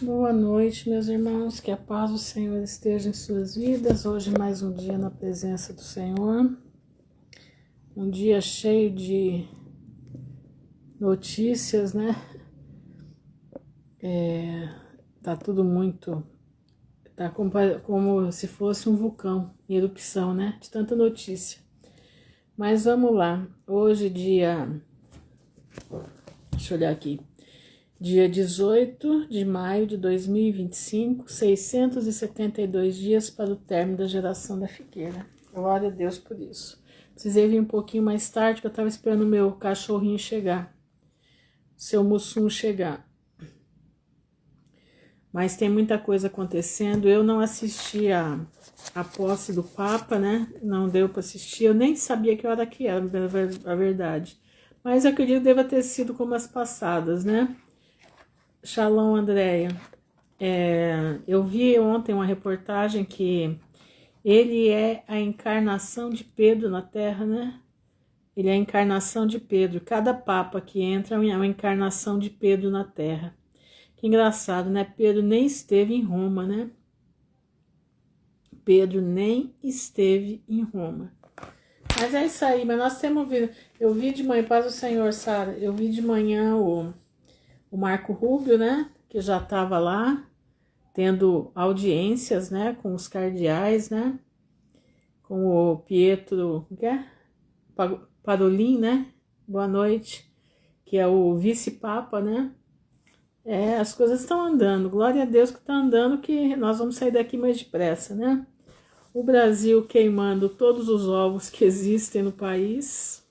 Boa noite, meus irmãos, que a paz do Senhor esteja em suas vidas. Hoje mais um dia na presença do Senhor, um dia cheio de notícias, né? Tá tudo tá como se fosse um vulcão em erupção, né? De tanta notícia. Mas vamos lá, hoje deixa eu olhar aqui, dia 18 de maio de 2025, 672 dias para o término da geração da figueira. Glória a Deus por isso. Precisei vir um pouquinho mais tarde, porque eu estava esperando o meu cachorrinho chegar, seu Mussum chegar. Mas tem muita coisa acontecendo. Eu não assisti a posse do Papa, né? Não deu para assistir. Eu nem sabia que hora que era, a verdade. Mas acredito que deva ter sido como as passadas, né? Shalom, Andréia. Eu vi ontem uma reportagem que ele é a encarnação de Pedro na Terra, né? Ele é a encarnação de Pedro. Cada papa que entra é uma encarnação de Pedro na Terra. Que engraçado, né? Pedro nem esteve em Roma, né? Pedro nem esteve em Roma. Mas é isso aí, mas nós temos ouvido. Eu vi de manhã, paz do Senhor, Sara. Eu vi de manhã o Marco Rubio, né? Que já estava lá, tendo audiências, né? Com os cardeais, né? Com o Pietro, o que é? Parolin, né? Boa noite. Que é o vice-papa, né? As coisas estão andando, glória a Deus que está andando, que nós vamos sair daqui mais depressa, né? O Brasil queimando todos os ovos que existem no país.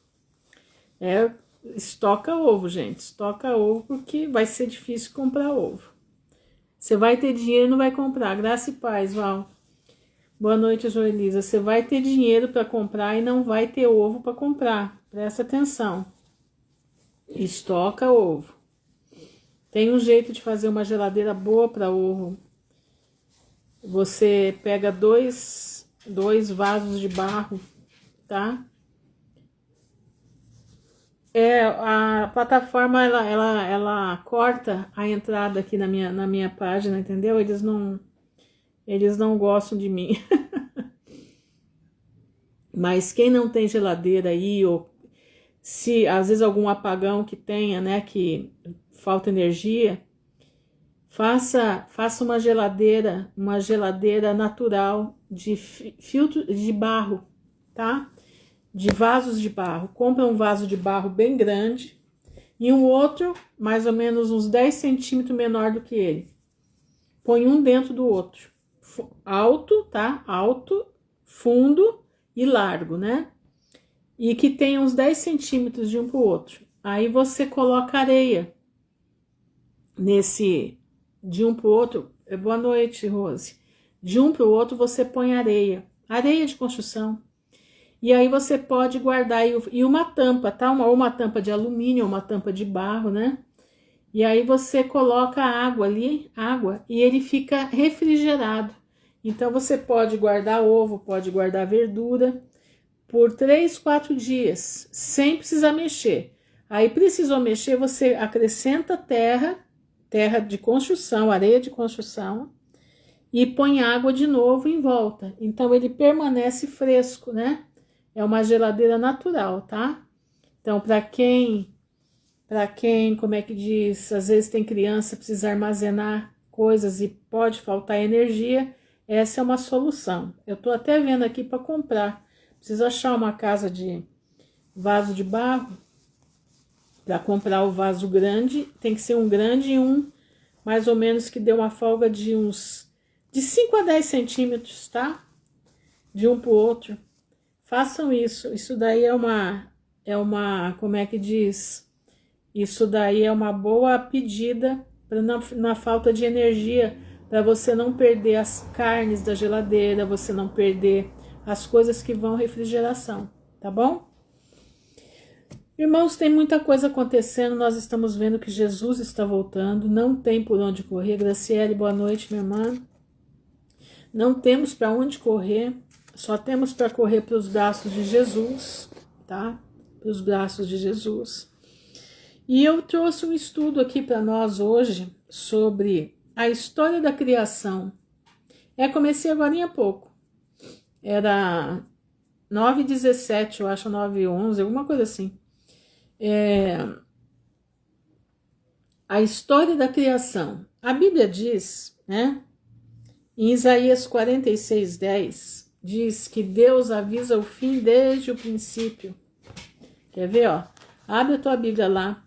Estoca ovo, gente, estoca ovo, porque vai ser difícil comprar ovo. Você vai ter dinheiro e não vai comprar, graça e paz, Val. Boa noite, Joelisa. Você vai ter dinheiro para comprar e não vai ter ovo para comprar, presta atenção. Estoca ovo. Tem um jeito de fazer uma geladeira boa para ovo. Você pega dois vasos de barro, tá? A plataforma, ela corta a entrada aqui na minha página, entendeu? Eles não gostam de mim. Mas quem não tem geladeira aí, ou se às vezes algum apagão que tenha, né, que falta energia, faça uma geladeira natural de filtro de barro, tá? De vasos de barro. Compra um vaso de barro bem grande e um outro mais ou menos uns 10 centímetros menor do que ele. Põe um dentro do outro. Alto, tá? Alto, fundo e largo, né? E que tem uns 10 centímetros de um pro outro. Aí você coloca areia de um pro outro. Boa noite, Rose. De um pro outro você põe areia de construção. E aí você pode guardar e uma tampa, tá? Uma tampa de alumínio, ou uma tampa de barro, né? E aí você coloca água ali, e ele fica refrigerado. Então você pode guardar ovo, pode guardar verdura por 3, 4 dias, sem precisar mexer. Aí precisou mexer, você acrescenta terra de construção, areia de construção, e põe água de novo em volta. Então ele permanece fresco, né? É uma geladeira natural, tá? Então, para quem, como é que diz, às vezes tem criança, precisa armazenar coisas e pode faltar energia, essa é uma solução. Eu tô até vendo aqui para comprar. Preciso achar uma casa de vaso de barro para comprar o vaso grande. Tem que ser um grande e um mais ou menos que dê uma folga de 5 a 10 centímetros, tá? De um pro outro. Façam isso. Isso daí é uma, como é que diz? Isso daí é uma boa pedida para na falta de energia, para você não perder as carnes da geladeira, você não perder as coisas que vão à refrigeração, tá bom? Irmãos, tem muita coisa acontecendo, nós estamos vendo que Jesus está voltando, não tem por onde correr. Graciele, boa noite, minha irmã. Não temos para onde correr, só temos para correr para os braços de Jesus, tá? Para os braços de Jesus. E eu trouxe um estudo aqui para nós hoje sobre a história da criação. Comecei agora há pouco. Era 9:17, eu acho, 9:11, alguma coisa assim. A história da criação. A Bíblia diz, né? Em Isaías 46:10, diz que Deus avisa o fim desde o princípio. Quer ver, ó? Abre a tua Bíblia lá.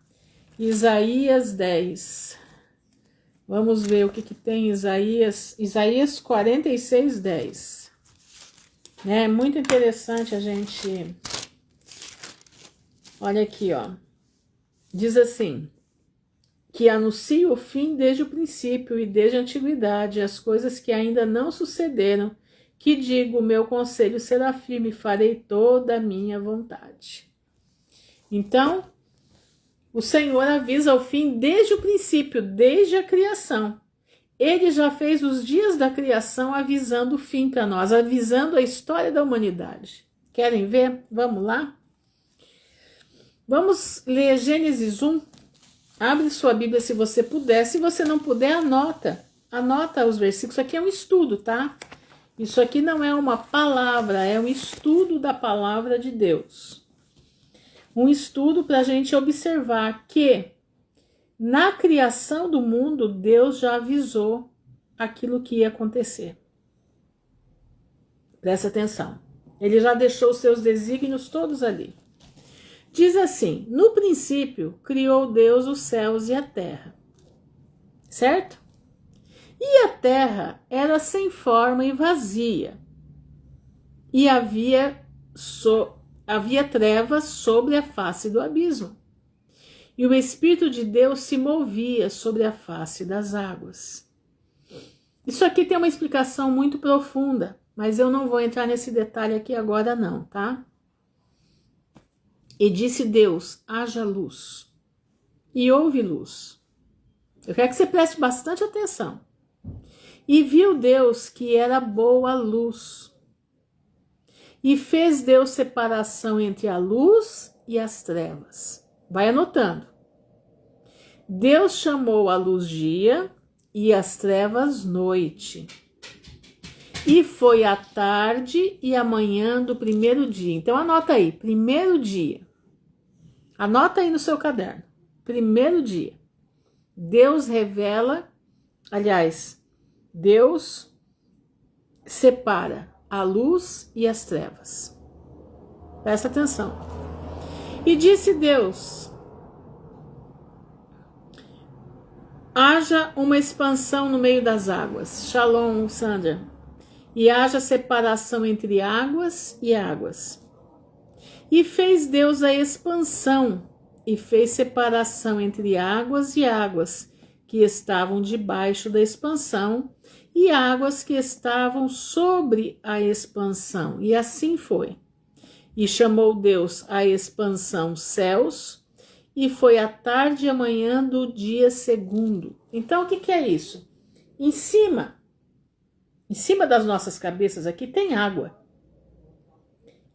Isaías 10. Vamos ver o que tem em Isaías 46:10. É muito interessante a gente... Olha aqui, ó. Diz assim: que anuncia o fim desde o princípio e desde a antiguidade, as coisas que ainda não sucederam, que digo, o meu conselho será firme, farei toda a minha vontade. Então, o Senhor avisa o fim desde o princípio, desde a criação. Ele já fez os dias da criação avisando o fim para nós, avisando a história da humanidade. Querem ver? Vamos lá? Vamos ler Gênesis 1. Abre sua Bíblia se você puder. Se você não puder, anota. Anota os versículos. Isso aqui é um estudo, tá? Isso aqui não é uma palavra, é um estudo da palavra de Deus. Um estudo para a gente observar que na criação do mundo, Deus já avisou aquilo que ia acontecer. Presta atenção. Ele já deixou os seus desígnios todos ali. Diz assim: no princípio, criou Deus os céus e a terra. Certo? E a terra era sem forma e vazia. E havia trevas sobre a face do abismo. E o Espírito de Deus se movia sobre a face das águas. Isso aqui tem uma explicação muito profunda, mas eu não vou entrar nesse detalhe aqui agora não, tá? E disse Deus: haja luz. E houve luz. Eu quero que você preste bastante atenção. E viu Deus que era boa a luz. E fez Deus separação entre a luz e as trevas. Vai anotando. Deus chamou a luz dia e as trevas noite. E foi a tarde e a manhã do primeiro dia. Então anota aí, primeiro dia. Anota aí no seu caderno. Primeiro dia. Deus revela, aliás, Deus separa a luz e as trevas. Presta atenção. E disse Deus: haja uma expansão no meio das águas. Shalom, Sandra. E haja separação entre águas e águas. E fez Deus a expansão, e fez separação entre águas e águas, que estavam debaixo da expansão, e águas que estavam sobre a expansão. E assim foi. E chamou Deus a expansão céus, e foi a tarde e a manhã do dia segundo. Então, o que é isso? Em cima das nossas cabeças aqui tem água.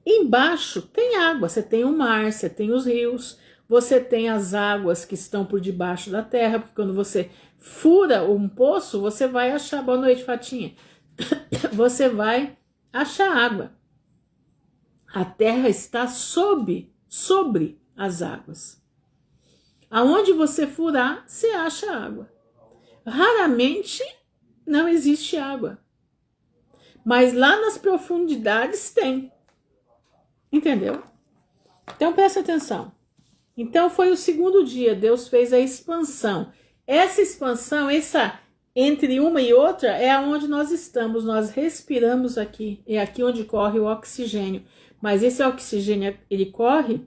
Embaixo tem água, você tem o mar, você tem os rios, você tem as águas que estão por debaixo da terra, porque quando você fura um poço, você vai achar, boa noite, Fatinha, você vai achar água. A terra está sobre as águas. Aonde você furar, você acha água. Raramente não existe água, mas lá nas profundidades tem. Entendeu? Então presta atenção. Então foi o segundo dia, Deus fez a expansão. Essa expansão, entre uma e outra, é aonde nós estamos. Nós respiramos aqui. É aqui onde corre o oxigênio. Mas esse oxigênio, ele corre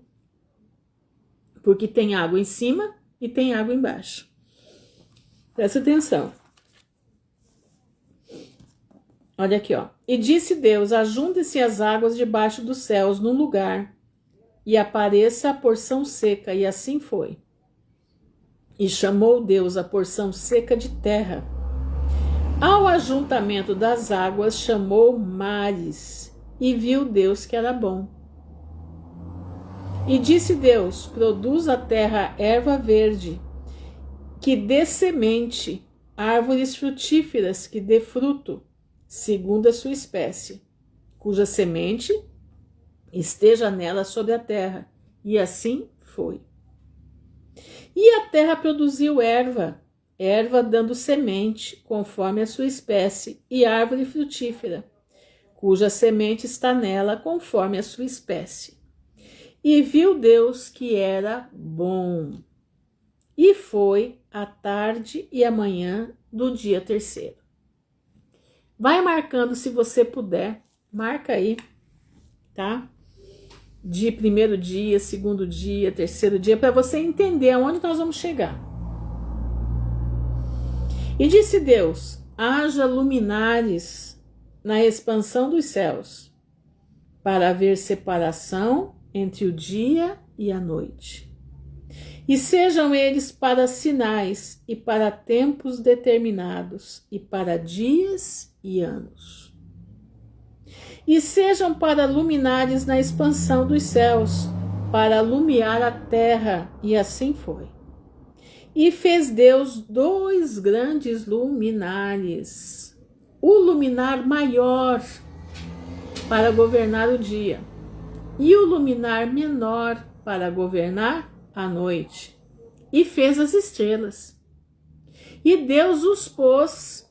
porque tem água em cima e tem água embaixo. Presta atenção. Olha aqui, ó. E disse Deus: ajuntem-se as águas debaixo dos céus num lugar, e apareça a porção seca. E assim foi. E chamou Deus a porção seca de terra. Ao ajuntamento das águas chamou mares, e viu Deus que era bom. E disse Deus: produz a terra erva verde, que dê semente, árvores frutíferas que dê fruto, segundo a sua espécie, cuja semente esteja nela sobre a terra. E assim foi. E a terra produziu erva dando semente, conforme a sua espécie, e árvore frutífera, cuja semente está nela, conforme a sua espécie. E viu Deus que era bom. E foi a tarde e a manhã do dia terceiro. Vai marcando se você puder, marca aí, tá? De primeiro dia, segundo dia, terceiro dia, para você entender aonde nós vamos chegar. E disse Deus: haja luminares na expansão dos céus, para haver separação entre o dia e a noite. E sejam eles para sinais e para tempos determinados, e para dias e anos. E sejam para luminares na expansão dos céus, para alumiar a terra, e assim foi. E fez Deus 2 grandes luminares, o luminar maior para governar o dia, e o luminar menor para governar a noite. E fez as estrelas. E Deus os pôs,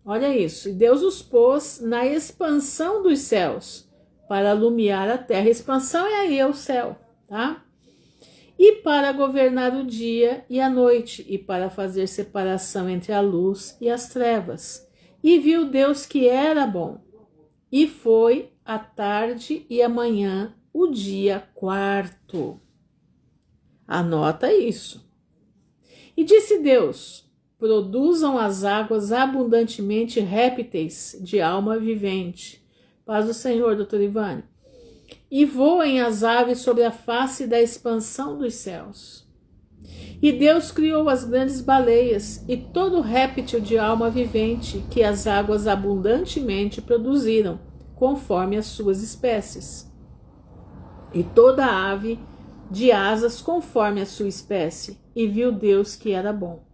olha isso, e Deus os pôs na expansão dos céus, para alumiar a terra. A expansão é aí, é o céu, tá? E para governar o dia e a noite, e para fazer separação entre a luz e as trevas. E viu Deus que era bom. E foi a tarde e a manhã, o dia quarto. Anota isso. E disse Deus: produzam as águas abundantemente répteis de alma vivente. Paz do Senhor, doutor Ivane. E voem as aves sobre a face da expansão dos céus. E Deus criou as grandes baleias e todo réptil de alma vivente que as águas abundantemente produziram, conforme as suas espécies. E toda ave de asas conforme a sua espécie. E viu Deus que era bom.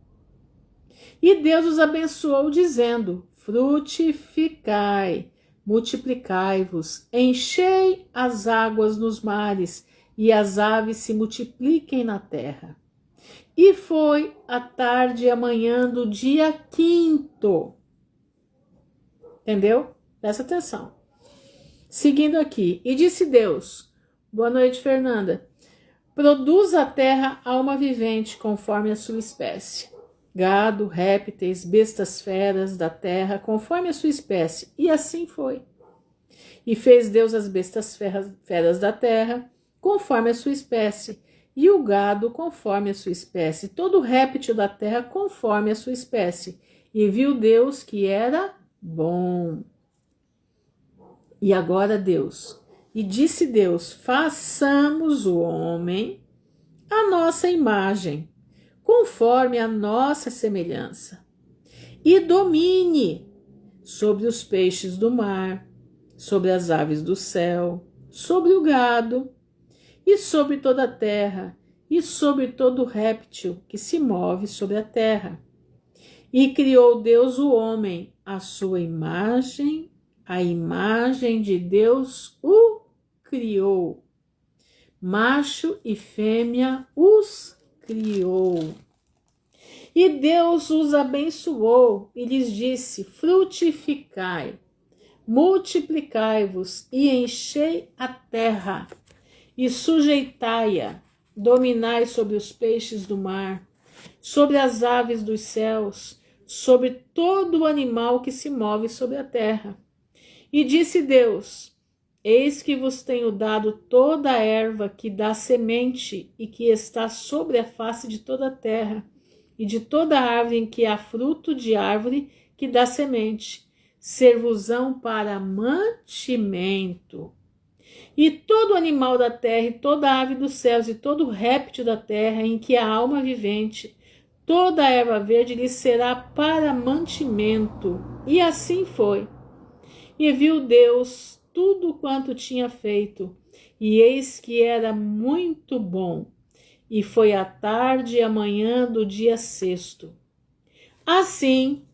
E Deus os abençoou, dizendo: frutificai, multiplicai-vos, enchei as águas nos mares, e as aves se multipliquem na terra. E foi a tarde e a manhã do dia quinto. Entendeu? Presta atenção. Seguindo aqui. E disse Deus: boa noite, Fernanda. Produz a terra alma vivente, conforme a sua espécie. Gado, répteis, bestas feras da terra, conforme a sua espécie. E assim foi. E fez Deus as bestas feras da terra, conforme a sua espécie, e o gado, conforme a sua espécie, todo réptil da terra, conforme a sua espécie. E viu Deus que era bom. E agora Deus. E disse Deus: façamos o homem à nossa imagem, conforme a nossa semelhança, e domine sobre os peixes do mar, sobre as aves do céu, sobre o gado, e sobre toda a terra, e sobre todo réptil que se move sobre a terra. E criou Deus o homem à sua imagem, a imagem de Deus o criou. Macho e fêmea os criou. E Deus os abençoou e lhes disse: frutificai, multiplicai-vos e enchei a terra, e sujeitai-a, dominai sobre os peixes do mar, sobre as aves dos céus, sobre todo o animal que se move sobre a terra. E disse Deus: eis que vos tenho dado toda a erva que dá semente e que está sobre a face de toda a terra, e de toda árvore em que há fruto de árvore que dá semente, ser-vos-ão para mantimento. E todo animal da terra, e toda ave dos céus, e todo réptil da terra, em que há alma vivente, toda a erva verde lhe será para mantimento. E assim foi. E viu Deus tudo quanto tinha feito, e eis que era muito bom. E foi a tarde e a manhã do dia sexto. Assim,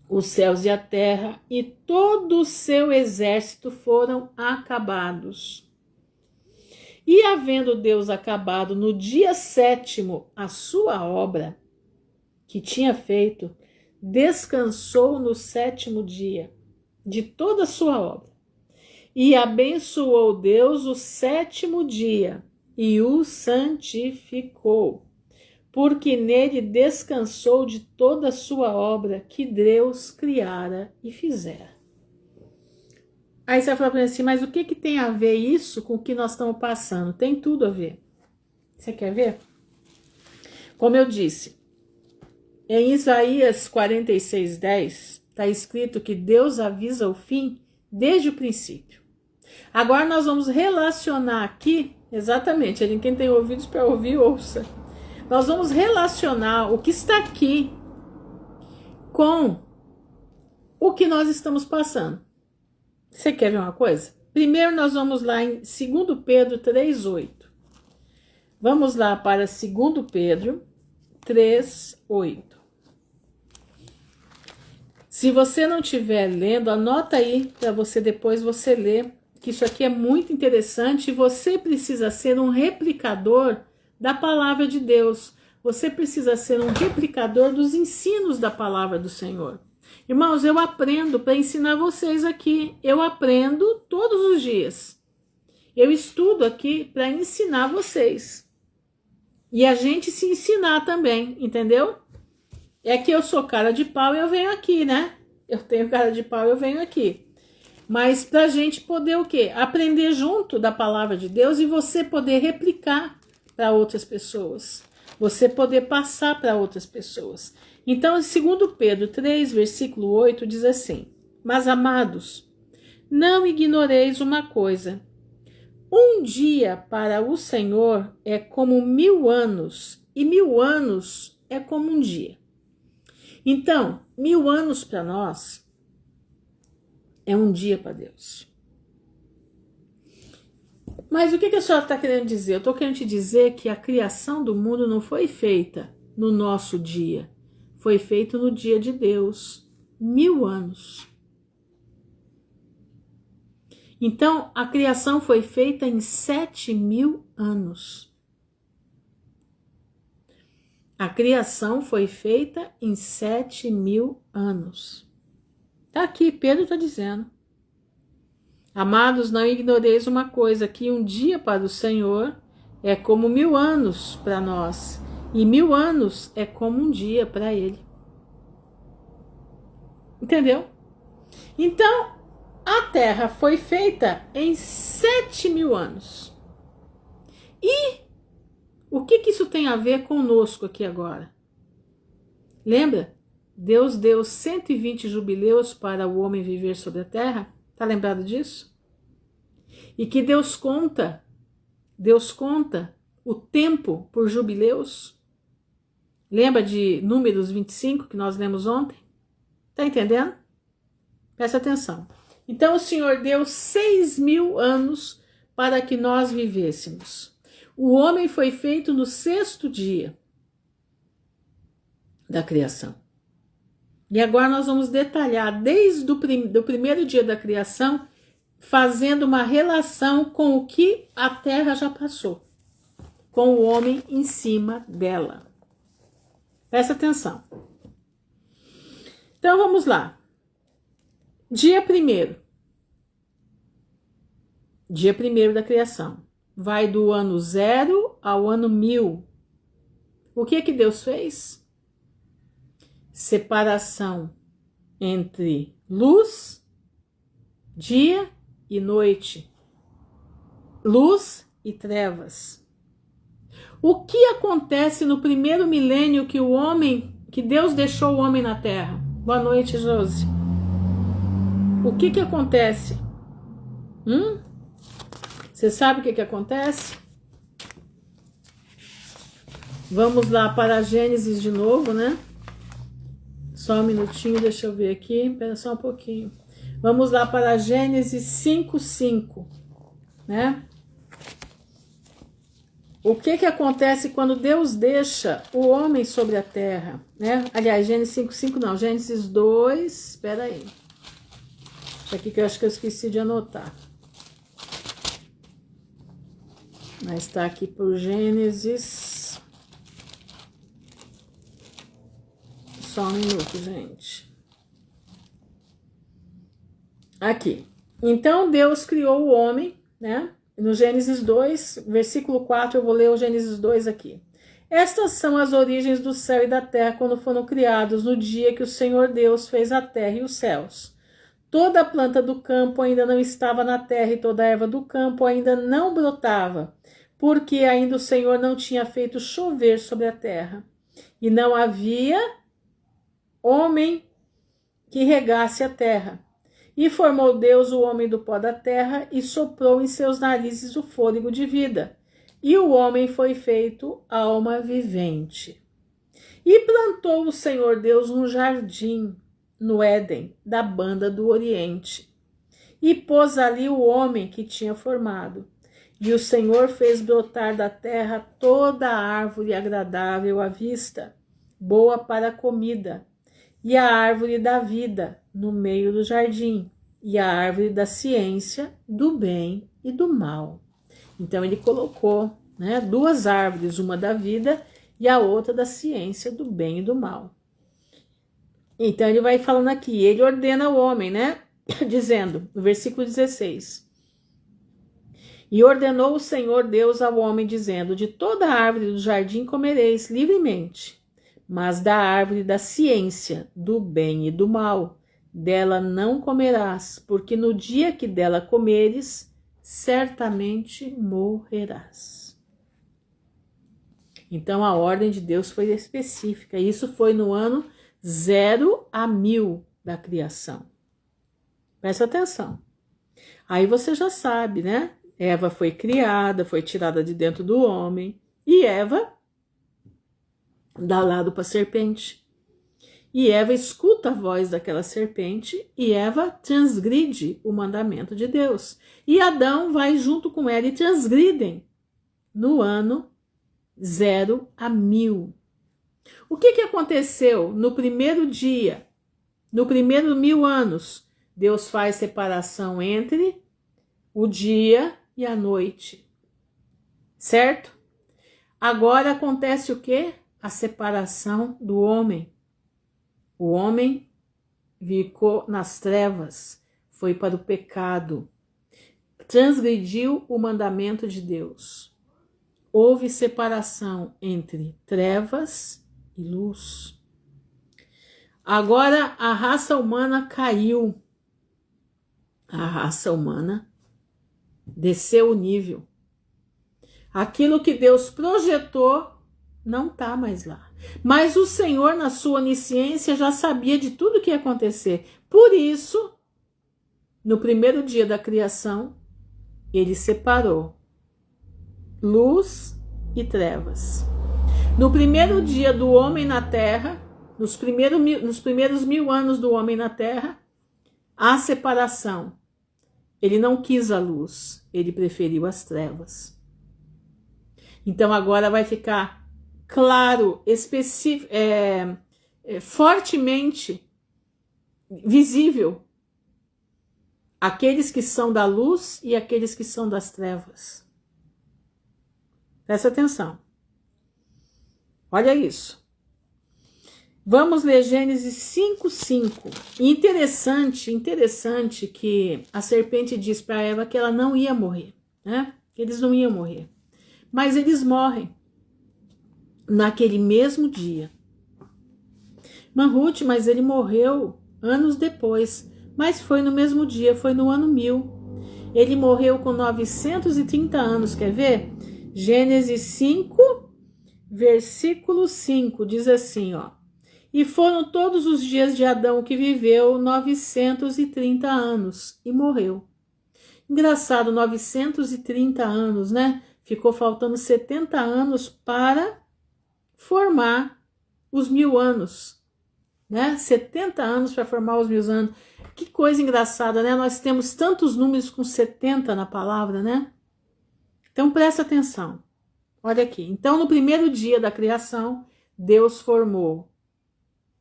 os céus e a terra e todo o seu exército foram acabados. E havendo Deus acabado no dia 7º a sua obra que tinha feito, descansou no 7º dia de toda a sua obra. E abençoou Deus o 7º dia e o santificou, porque nele descansou de toda a sua obra que Deus criara e fizera. Aí você vai falar assim, mas o que tem a ver isso com o que nós estamos passando? Tem tudo a ver. Você quer ver? Como eu disse, em Isaías 46:10, está escrito que Deus avisa o fim desde o princípio. Agora nós vamos relacionar aqui, exatamente, quem tem ouvidos para ouvir, ouça. Nós vamos relacionar o que está aqui com o que nós estamos passando. Você quer ver uma coisa? Primeiro nós vamos lá em 2 Pedro 3:8. Vamos lá para 2 Pedro 3:8. Se você não estiver lendo, anota aí para você depois você ler, que isso aqui é muito interessante e você precisa ser um replicador da palavra de Deus. Você precisa ser um replicador dos ensinos da palavra do Senhor. Irmãos, eu aprendo para ensinar vocês aqui. Eu aprendo todos os dias. Eu estudo aqui para ensinar vocês. E a gente se ensinar também, entendeu? É que eu sou cara de pau e eu venho aqui, né? Eu tenho cara de pau e eu venho aqui. Mas pra gente poder o quê? Aprender junto da palavra de Deus e você poder replicar para outras pessoas. Você poder passar para outras pessoas. Então, 2 Pedro 3, versículo 8, diz assim: Mas, amados, não ignoreis uma coisa. Um dia para o Senhor é como 1000 anos, e 1000 anos é como um dia. Então, 1000 anos para nós é um dia para Deus. Mas o que a senhora está querendo dizer? Eu estou querendo te dizer que a criação do mundo não foi feita no nosso dia. Foi feito no dia de Deus. 1000 anos. Então, a criação foi feita em 7000 anos. A criação foi feita em 7000 anos. Está aqui, Pedro está dizendo. Amados, não ignoreis uma coisa, que um dia para o Senhor é como 1000 anos para nós, e 1000 anos é como um dia para Ele. Entendeu? Então, a Terra foi feita em 7000 anos. E o que isso tem a ver conosco aqui agora? Lembra? Deus deu 120 jubileus para o homem viver sobre a terra. Está lembrado disso? E que Deus conta o tempo por jubileus. Lembra de Números 25 que nós lemos ontem? Está entendendo? Presta atenção. Então o Senhor deu 6000 anos para que nós vivêssemos. O homem foi feito no 6º dia da criação. E agora nós vamos detalhar desde o primeiro dia da criação, fazendo uma relação com o que a terra já passou, com o homem em cima dela. Presta atenção. Então vamos lá. Dia 1º. Dia 1º da criação. Vai do ano 0 ao ano 1000. O que Deus fez? Separação entre luz, dia e noite, luz e trevas. O que acontece no primeiro milênio que Deus deixou o homem na terra? Boa noite, Josi. O que acontece? Você sabe o que acontece? Vamos lá para Gênesis de novo, né? Só um minutinho, deixa eu ver aqui. Espera só um pouquinho. Vamos lá para Gênesis 5:5, né? o que acontece quando Deus deixa o homem sobre a terra, né? Aliás, Gênesis 5:5 não, Gênesis 2, espera aí. Isso aqui que eu acho que eu esqueci de anotar. Mas está aqui por Gênesis. Só um minuto, gente. Aqui. Então Deus criou o homem, né? No Gênesis 2, versículo 4, eu vou ler o Gênesis 2 aqui. Estas são as origens do céu e da terra quando foram criados no dia que o Senhor Deus fez a terra e os céus. Toda a planta do campo ainda não estava na terra e toda a erva do campo ainda não brotava, porque ainda o Senhor não tinha feito chover sobre a terra. E não havia homem que regasse a terra. E formou Deus o homem do pó da terra e soprou em seus narizes o fôlego de vida. E o homem foi feito alma vivente. E plantou o Senhor Deus um jardim no Éden, da banda do Oriente. E pôs ali o homem que tinha formado. E o Senhor fez brotar da terra toda a árvore agradável à vista, boa para a comida, e a árvore da vida no meio do jardim, e a árvore da ciência do bem e do mal. Então ele colocou, né, duas árvores, uma da vida e a outra da ciência do bem e do mal. Então ele vai falando aqui, ele ordena ao homem, né, dizendo, no versículo 16, e ordenou o Senhor Deus ao homem, dizendo, de toda a árvore do jardim comereis livremente, mas da árvore da ciência, do bem e do mal, dela não comerás, porque no dia que dela comeres, certamente morrerás. Então a ordem de Deus foi específica, isso foi no ano 0 a 1000 da criação. Presta atenção. Aí você já sabe, né? Eva foi criada, foi tirada de dentro do homem, e Eva dá lado para a serpente. E Eva escuta a voz daquela serpente e Eva transgride o mandamento de Deus. E Adão vai junto com ela e transgridem no ano 0 a 1000. O que aconteceu no primeiro dia, no primeiro 1000 anos? Deus faz separação entre o dia e a noite, certo? Agora acontece o quê? A separação do homem. O homem ficou nas trevas, foi para o pecado, transgrediu o mandamento de Deus. Houve separação entre trevas e luz. Agora a raça humana caiu. A raça humana desceu o nível. Aquilo que Deus projetou não está mais lá. Mas o Senhor, na sua onisciência, já sabia de tudo que ia acontecer. Por isso, no primeiro dia da criação, ele separou luz e trevas. No primeiro dia do homem na terra, nos primeiros 1000 anos do homem na terra, há separação. Ele não quis a luz, ele preferiu as trevas. Então agora vai ficar claro, fortemente visível aqueles que são da luz e aqueles que são das trevas. Presta atenção. Olha isso. Vamos ler Gênesis 5:5. Interessante que a serpente diz para Eva que ela não ia morrer, né? Eles não iam morrer. Mas eles morrem naquele mesmo dia. Ruth, mas ele morreu anos depois. Mas foi no mesmo dia, foi no ano 1000. Ele morreu com 930 anos, quer ver? Gênesis 5, versículo 5, diz assim, ó. E foram todos os dias de Adão que viveu 930 anos e morreu. Engraçado, 930 anos, né? Ficou faltando 70 anos para formar os 1000 anos, né? 70 anos para formar os 1000 anos. Que coisa engraçada, né? Nós temos tantos números com 70 na palavra, né? Então presta atenção. Olha aqui. Então, no primeiro dia da criação, Deus formou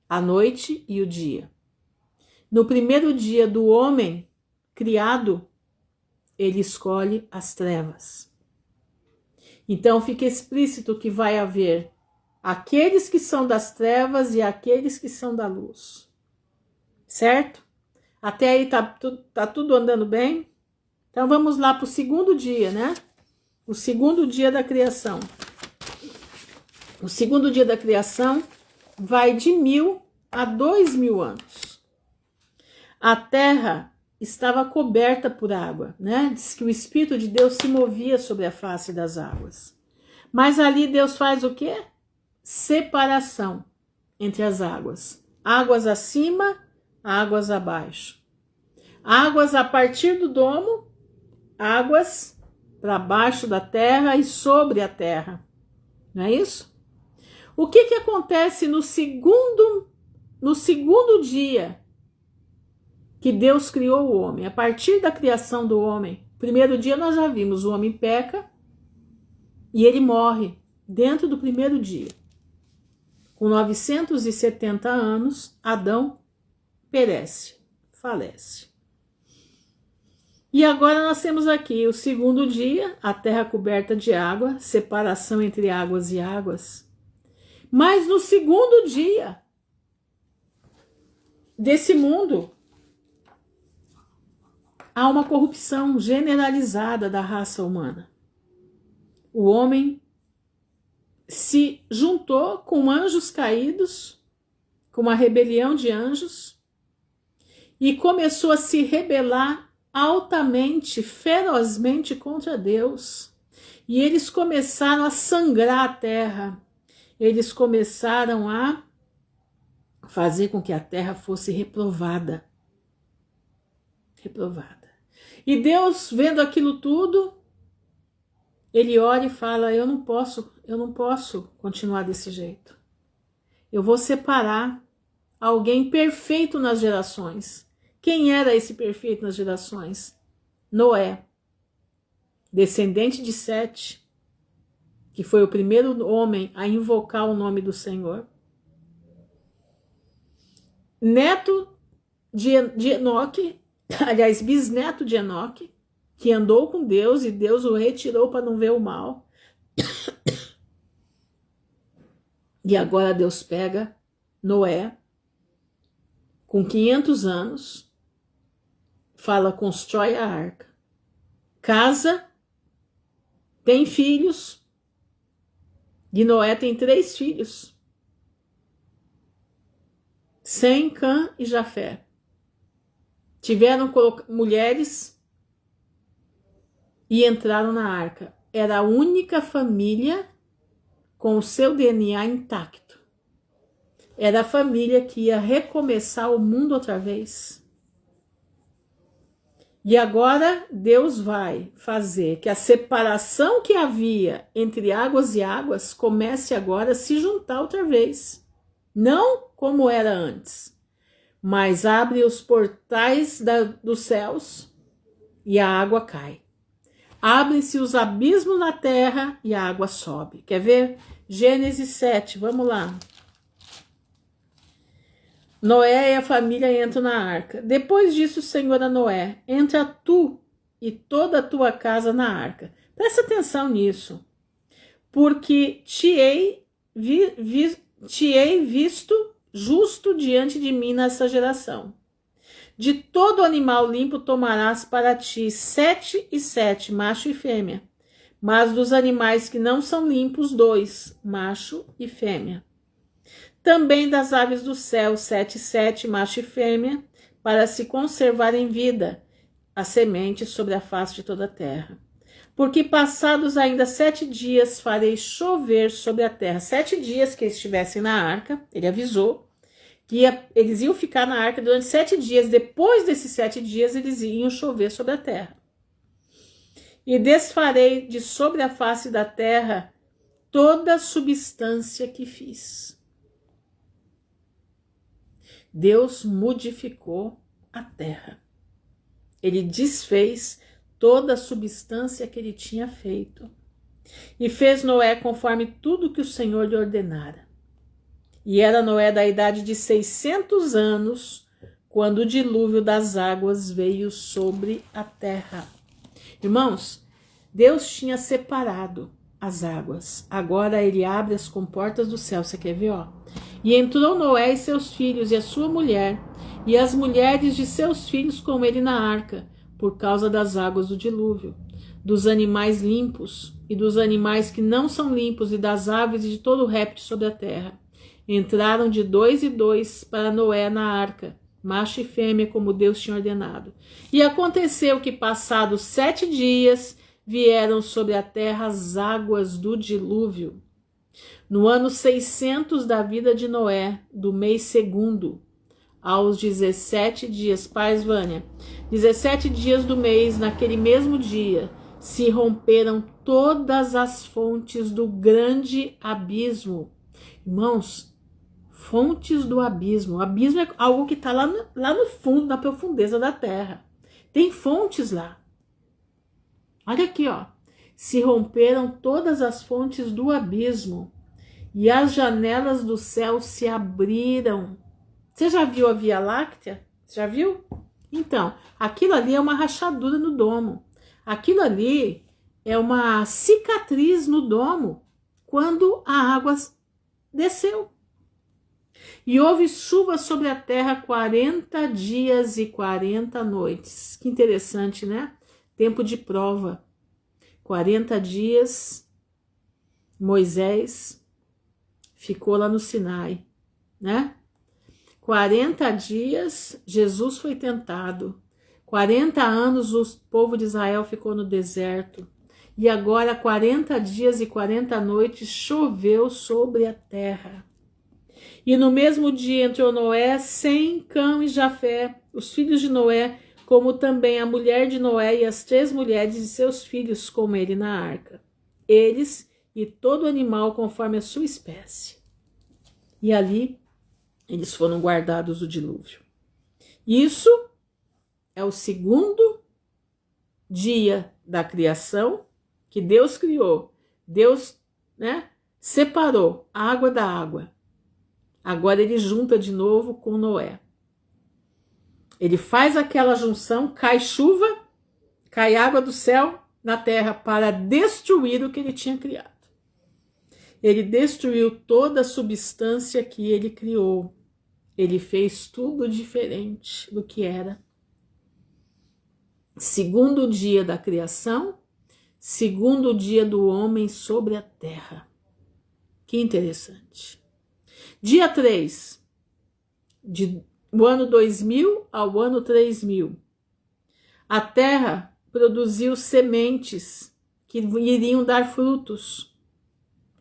a noite e o dia. No primeiro dia do homem criado, ele escolhe as trevas. Então, fica explícito que vai haver aqueles que são das trevas e aqueles que são da luz. Certo? Até aí tá tudo andando bem? Então, vamos lá para o segundo dia, né? O segundo dia da criação. O segundo dia da criação vai de 1000 a 2000 anos. A terra estava coberta por água, né? Diz que o Espírito de Deus se movia sobre a face das águas. Mas ali Deus faz o quê? Separação entre as águas. Águas acima, águas abaixo. Águas a partir do domo, águas para baixo da terra e sobre a terra. Não é isso? O que acontece no segundo dia que Deus criou o homem? A partir da criação do homem, primeiro dia nós já vimos, o homem peca e ele morre dentro do primeiro dia. Com 970 anos, Adão perece, falece. E agora nós temos aqui o segundo dia, a terra coberta de água, separação entre águas e águas. Mas no segundo dia desse mundo, há uma corrupção generalizada da raça humana. O homem se juntou com anjos caídos, com uma rebelião de anjos, e começou a se rebelar altamente, ferozmente contra Deus. E eles começaram a sangrar a terra. Eles começaram a fazer com que a terra fosse reprovada. Reprovada. E Deus, vendo aquilo tudo, ele olha e fala: eu não posso continuar desse jeito. Eu vou separar alguém perfeito nas gerações. Quem era esse perfeito nas gerações? Noé, descendente de Sete, que foi o primeiro homem a invocar o nome do Senhor. Neto de Enoque, aliás, bisneto de Enoque, que andou com Deus e Deus o retirou para não ver o mal. E agora Deus pega Noé, com 500 anos, fala: constrói a arca, casa, tem filhos, e Noé tem 3 filhos, Sem, Cã e Jafé. Tiveram mulheres e entraram na arca. Era a única família com o seu DNA intacto. Era a família que ia recomeçar o mundo outra vez. E agora Deus vai fazer que a separação que havia entre águas e águas comece agora a se juntar outra vez. Não como era antes, mas abre os portais dos céus e a água cai. Abrem-se os abismos na terra e a água sobe. Quer ver? Gênesis 7, vamos lá. Noé e a família entram na arca. Depois disso, o Senhor a Noé: entra tu e toda a tua casa na arca. Presta atenção nisso. Porque te hei visto justo diante de mim nessa geração. De todo animal limpo tomarás para ti 7 e 7, macho e fêmea. Mas dos animais que não são limpos, 2, macho e fêmea. Também das aves do céu, 7 e 7, macho e fêmea, para se conservar em vida a semente sobre a face de toda a terra. Porque passados ainda 7 dias farei chover sobre a terra. 7 dias que eles estivessem na arca, ele avisou que eles iam ficar na arca durante 7 dias. Depois desses 7 dias, eles iam chover sobre a terra. E desfarei de sobre a face da terra toda a substância que fiz. Deus modificou a terra. Ele desfez toda a substância que ele tinha feito. E fez Noé conforme tudo que o Senhor lhe ordenara. E era Noé da idade de 600 anos, quando o dilúvio das águas veio sobre a terra. Irmãos, Deus tinha separado as águas. Agora ele abre as comportas do céu. Você quer ver, ó? E entrou Noé e seus filhos e a sua mulher, e as mulheres de seus filhos com ele na arca, por causa das águas do dilúvio, dos animais limpos e dos animais que não são limpos, e das aves e de todo o réptil sobre a terra. Entraram de 2 em 2 para Noé na arca, macho e fêmea, como Deus tinha ordenado. E aconteceu que, passados 7 dias, vieram sobre a terra as águas do dilúvio. No ano 600 da vida de Noé, do mês segundo, aos 17 dias, paz Vânia, 17 dias do mês, naquele mesmo dia, se romperam todas as fontes do grande abismo. Irmãos, fontes do abismo. O abismo é algo que está lá no fundo, na profundeza da terra. Tem fontes lá. Olha aqui, ó. Se romperam todas as fontes do abismo e as janelas do céu se abriram. Você já viu a Via Láctea? Já viu? Então, aquilo ali é uma rachadura no domo. Aquilo ali é uma cicatriz no domo quando a água desceu. E houve chuva sobre a terra 40 dias e 40 noites. Que interessante, né? Tempo de prova. 40 dias, Moisés ficou lá no Sinai, né? 40 dias, Jesus foi tentado. 40 anos o povo de Israel ficou no deserto. E agora 40 dias e 40 noites choveu sobre a terra. E no mesmo dia entrou Noé, Sem, Cão e Jafé, os filhos de Noé, como também a mulher de Noé e as 3 mulheres de seus filhos com ele na arca. Eles e todo animal conforme a sua espécie. E ali eles foram guardados do dilúvio. Isso é o segundo dia da criação que Deus criou. Deus, né, separou a água da água. Agora ele junta de novo com Noé. Ele faz aquela junção, cai chuva, cai água do céu na terra para destruir o que ele tinha criado. Ele destruiu toda a substância que ele criou. Ele fez tudo diferente do que era. Segundo dia da criação, segundo dia do homem sobre a terra. Que interessante. Dia 3, do ano 2000 ao ano 3000, a terra produziu sementes que iriam dar frutos.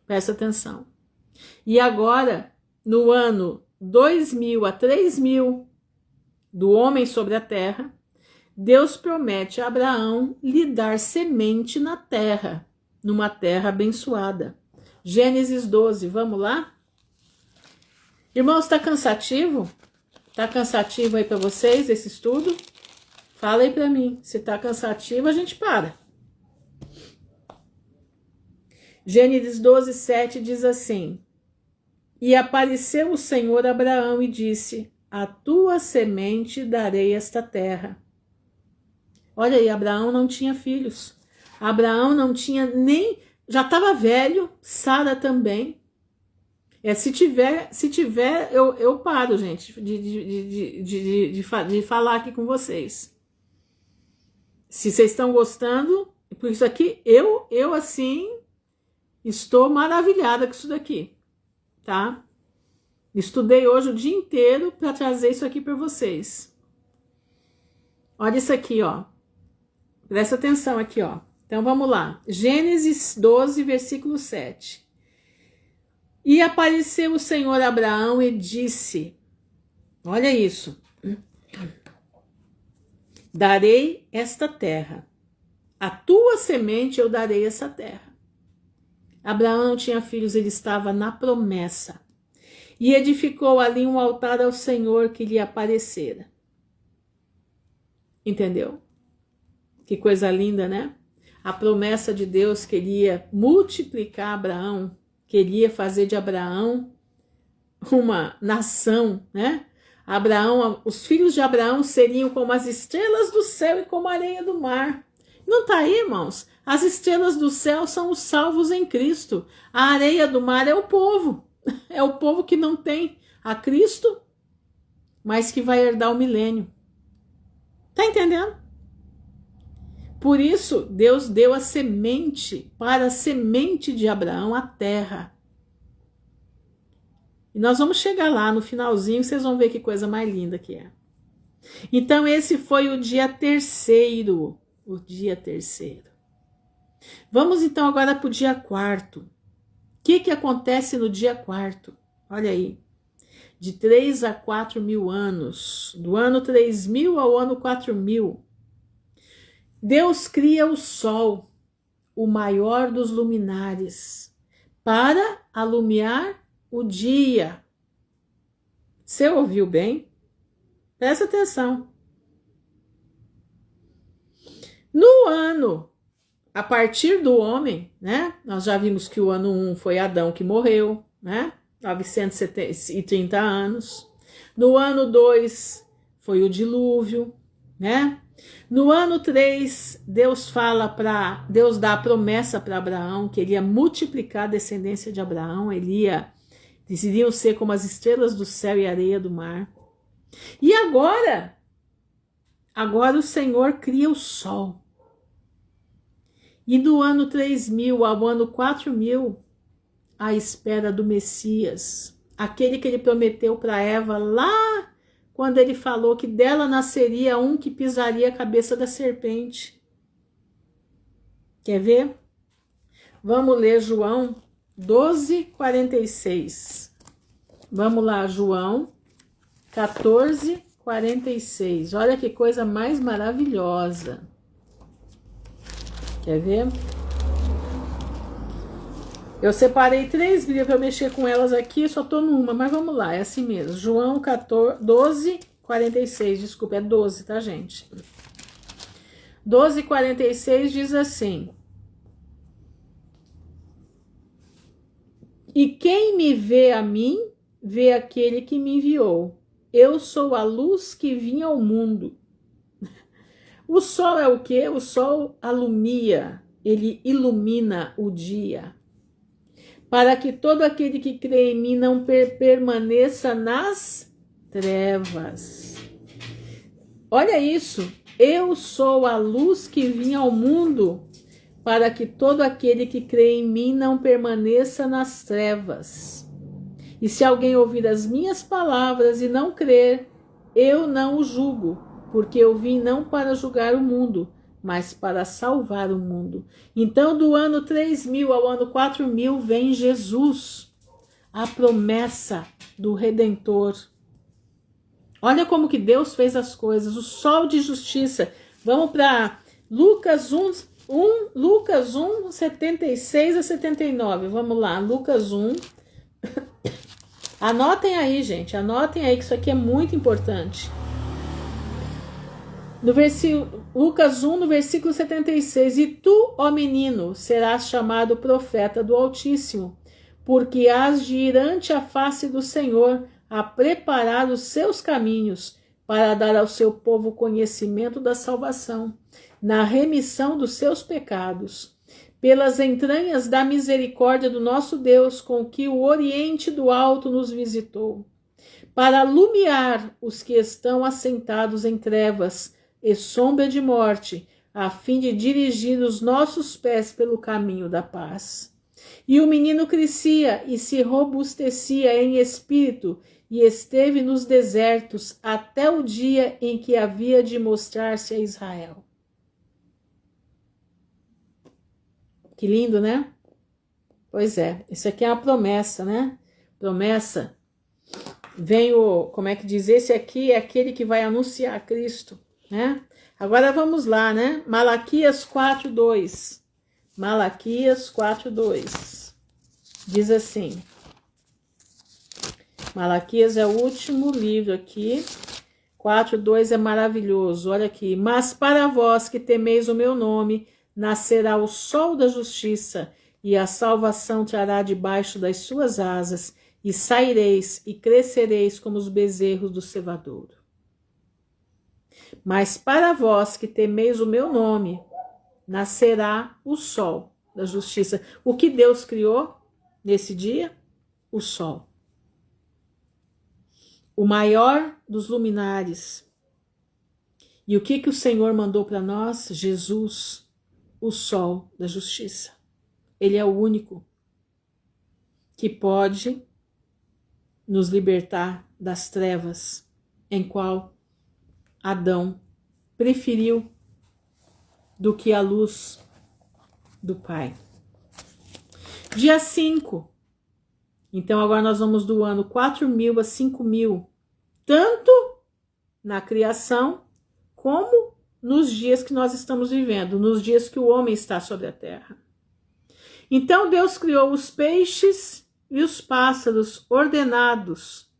Presta atenção. E agora, no ano 2000 a 3000, do homem sobre a terra, Deus promete a Abraão lhe dar semente na terra, numa terra abençoada. Gênesis 12, vamos lá? Irmãos, está cansativo? Está cansativo aí para vocês esse estudo? Fala aí para mim. Se está cansativo, a gente para. Gênesis 12, 7 diz assim: E apareceu o Senhor a Abraão e disse: A tua semente darei esta terra. Olha aí, Abraão não tinha filhos. Abraão não tinha nem... Já estava velho, Sara também. Se tiver, eu paro, gente, de falar aqui com vocês. Se vocês estão gostando, por isso aqui, eu assim, estou maravilhada com isso daqui, tá? Estudei hoje o dia inteiro para trazer isso aqui para vocês. Olha isso aqui, ó. Presta atenção aqui, ó. Então vamos lá. Gênesis 12, versículo 7. E apareceu o Senhor a Abraão e disse, olha isso, darei esta terra, a tua semente eu darei essa terra. Abraão não tinha filhos, ele estava na promessa. E edificou ali um altar ao Senhor que lhe aparecera. Entendeu? Que coisa linda, né? A promessa de Deus queria multiplicar Abraão, queria fazer de Abraão uma nação, né? Abraão, os filhos de Abraão seriam como as estrelas do céu e como a areia do mar. Não tá aí, irmãos? As estrelas do céu são os salvos em Cristo. A areia do mar é o povo. É o povo que não tem a Cristo, mas que vai herdar o milênio. Tá entendendo? Por isso, Deus deu a semente, para a semente de Abraão, a terra. E nós vamos chegar lá no finalzinho, vocês vão ver que coisa mais linda que é. Então, esse foi o dia terceiro. O dia terceiro. Vamos então agora para o dia quarto. O que acontece no dia quarto? Olha aí. De 3 a 4 mil anos. Do ano 3000 ao ano 4000. Deus cria o sol, o maior dos luminares, para alumiar o dia. Você ouviu bem? Presta atenção. No ano, a partir do homem, né? Nós já vimos que o ano 1 foi Adão que morreu, né? 930 anos. No ano 2 foi o dilúvio, né? No ano 3, Deus dá a promessa para Abraão que ele ia multiplicar a descendência de Abraão, eles iriam ser como as estrelas do céu e a areia do mar. E agora o Senhor cria o sol. E do ano 3000 ao ano 4000, à espera do Messias, aquele que ele prometeu para Eva lá quando ele falou que dela nasceria um que pisaria a cabeça da serpente. Quer ver? Vamos ler João 12:46. Vamos lá, João 14:46. Olha que coisa mais maravilhosa. Quer ver? Eu separei 3 Bíblias para mexer com elas aqui, só tô numa, mas vamos lá, é assim mesmo. João 12:46, desculpa, é 12, tá, gente? 12:46 diz assim: E quem me vê a mim, vê aquele que me enviou. Eu sou a luz que vim ao mundo. O sol é o quê? O sol alumia, ele ilumina o dia, para que todo aquele que crê em mim não permaneça nas trevas. Olha isso, eu sou a luz que vim ao mundo, para que todo aquele que crê em mim não permaneça nas trevas. E se alguém ouvir as minhas palavras e não crer, eu não o julgo, porque eu vim não para julgar o mundo, mas para salvar o mundo. Então, do ano 3000 ao ano 4000 vem Jesus, a promessa do Redentor. Olha como que Deus fez as coisas, o sol de justiça. Vamos para Lucas 1, 76 a 79. Vamos lá, Lucas 1. Anotem aí, gente, anotem aí que isso aqui é muito importante. No Lucas 1, no versículo 76, e tu, ó menino, serás chamado profeta do Altíssimo, porque hás de ir ante a face do Senhor, a preparar os seus caminhos, para dar ao seu povo conhecimento da salvação, na remissão dos seus pecados, pelas entranhas da misericórdia do nosso Deus, com que o Oriente do Alto nos visitou, para alumiar os que estão assentados em trevas e sombra de morte, a fim de dirigir os nossos pés pelo caminho da paz. E o menino crescia e se robustecia em espírito, e esteve nos desertos até o dia em que havia de mostrar-se a Israel. Que lindo, né? Pois é, isso aqui é uma promessa, né? Promessa. Vem como é que diz? Esse aqui é aquele que vai anunciar Cristo, né? Agora vamos lá, né? Malaquias 4:2. Malaquias 4:2. Diz assim. Malaquias é o último livro aqui. 4:2 é maravilhoso. Olha aqui. Mas para vós que temeis o meu nome, nascerá o sol da justiça, e a salvação trará debaixo das suas asas, e saireis e crescereis como os bezerros do cevadouro. Mas para vós que temeis o meu nome, nascerá o sol da justiça. O que Deus criou nesse dia? O sol. O maior dos luminares. E o que o Senhor mandou para nós? Jesus, o sol da justiça. Ele é o único que pode nos libertar das trevas em qual Adão preferiu do que a luz do Pai. Dia 5. Então agora nós vamos do ano 4.000 a 5.000, tanto na criação como nos dias que nós estamos vivendo, nos dias que o homem está sobre a terra. Então Deus criou os peixes e os pássaros ordenados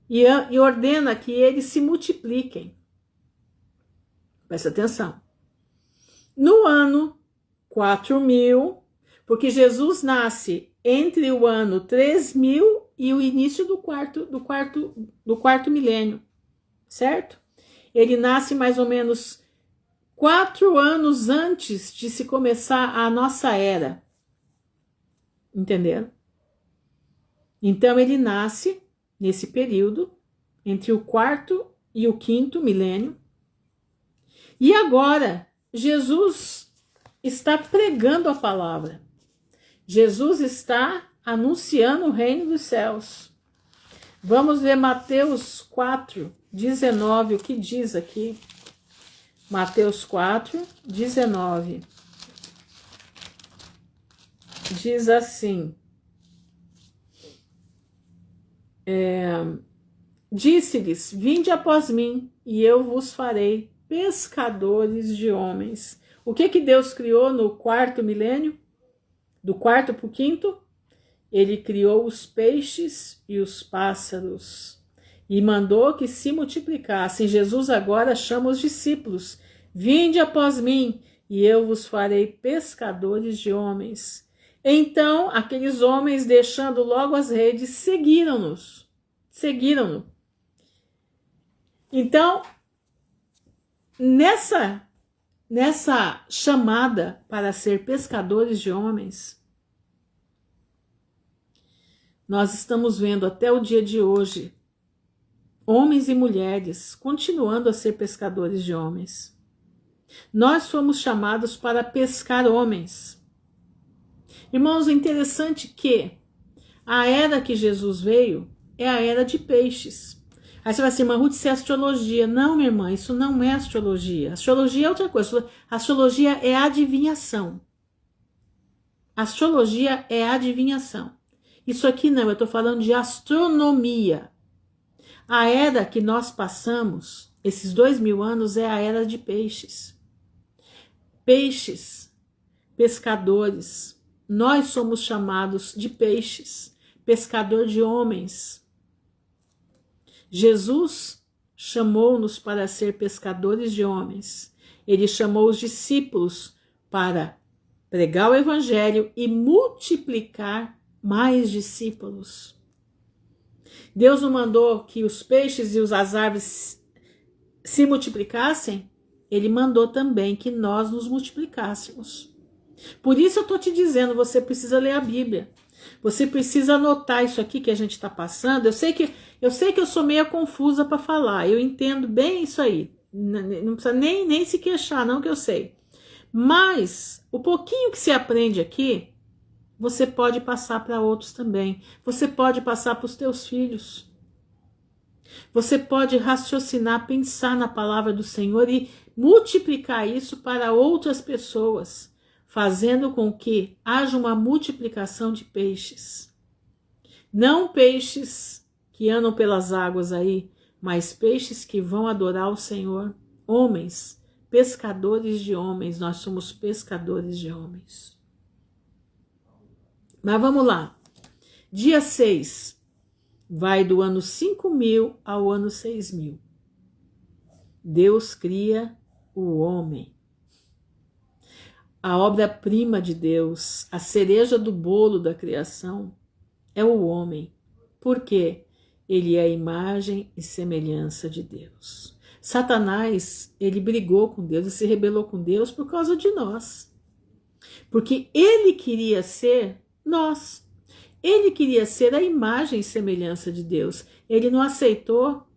e ordena que eles se multipliquem. Presta atenção. No ano 4.000, porque Jesus nasce entre o ano 3.000 e o início do quarto milênio, certo? Ele nasce mais ou menos 4 anos antes de se começar a nossa era. Entenderam? Então ele nasce nesse período, entre o 4º e o 5º milênio. E agora, Jesus está pregando a palavra. Jesus está anunciando o reino dos céus. Vamos ver Mateus 4, 19, o que diz aqui. Mateus 4, 19. Diz assim: disse-lhes, vinde após mim, e eu vos farei pescadores de homens. O que Deus criou no 4º milênio? Do 4º para o 5º? Ele criou os peixes e os pássaros e mandou que se multiplicassem. Jesus agora chama os discípulos: vinde após mim, e eu vos farei pescadores de homens. Então, aqueles homens, deixando logo as redes, seguiram-nos. Seguiram-no. Então, nessa chamada para ser pescadores de homens, nós estamos vendo até o dia de hoje homens e mulheres continuando a ser pescadores de homens. Nós fomos chamados para pescar homens. Irmãos, é interessante que a era que Jesus veio é a era de peixes. Aí você vai assim, mas Ruth, isso é astrologia. Não, minha irmã, isso não é astrologia. Astrologia é outra coisa. Astrologia é adivinhação. Astrologia é adivinhação. Isso aqui não, eu estou falando de astronomia. A era que nós passamos, esses 2.000 anos, é a era de peixes. Peixes, pescadores. Nós somos chamados de peixes, pescador de homens. Jesus chamou-nos para ser pescadores de homens. Ele chamou os discípulos para pregar o evangelho e multiplicar mais discípulos. Deus não mandou que os peixes e as árvores se multiplicassem? Ele mandou também que nós nos multiplicássemos. Por isso eu estou te dizendo, você precisa ler a Bíblia. Você precisa anotar isso aqui que a gente está passando. Eu sei que eu sou meio confusa para falar. Eu entendo bem isso aí. Não precisa nem se queixar, não, que eu sei. Mas o pouquinho que se aprende aqui, você pode passar para outros também. Você pode passar para os teus filhos. Você pode raciocinar, pensar na palavra do Senhor e multiplicar isso para outras pessoas, fazendo com que haja uma multiplicação de peixes. Não peixes que andam pelas águas aí, mas peixes que vão adorar o Senhor. Homens, pescadores de homens, nós somos pescadores de homens. Mas vamos lá. Dia 6, vai do ano 5.000 ao ano 6.000. Deus cria o homem. A obra-prima de Deus, a cereja do bolo da criação, é o homem. Por quê? Ele é a imagem e semelhança de Deus. Satanás, ele brigou com Deus e se rebelou com Deus por causa de nós. Porque ele queria ser nós. Ele queria ser a imagem e semelhança de Deus. Ele não aceitou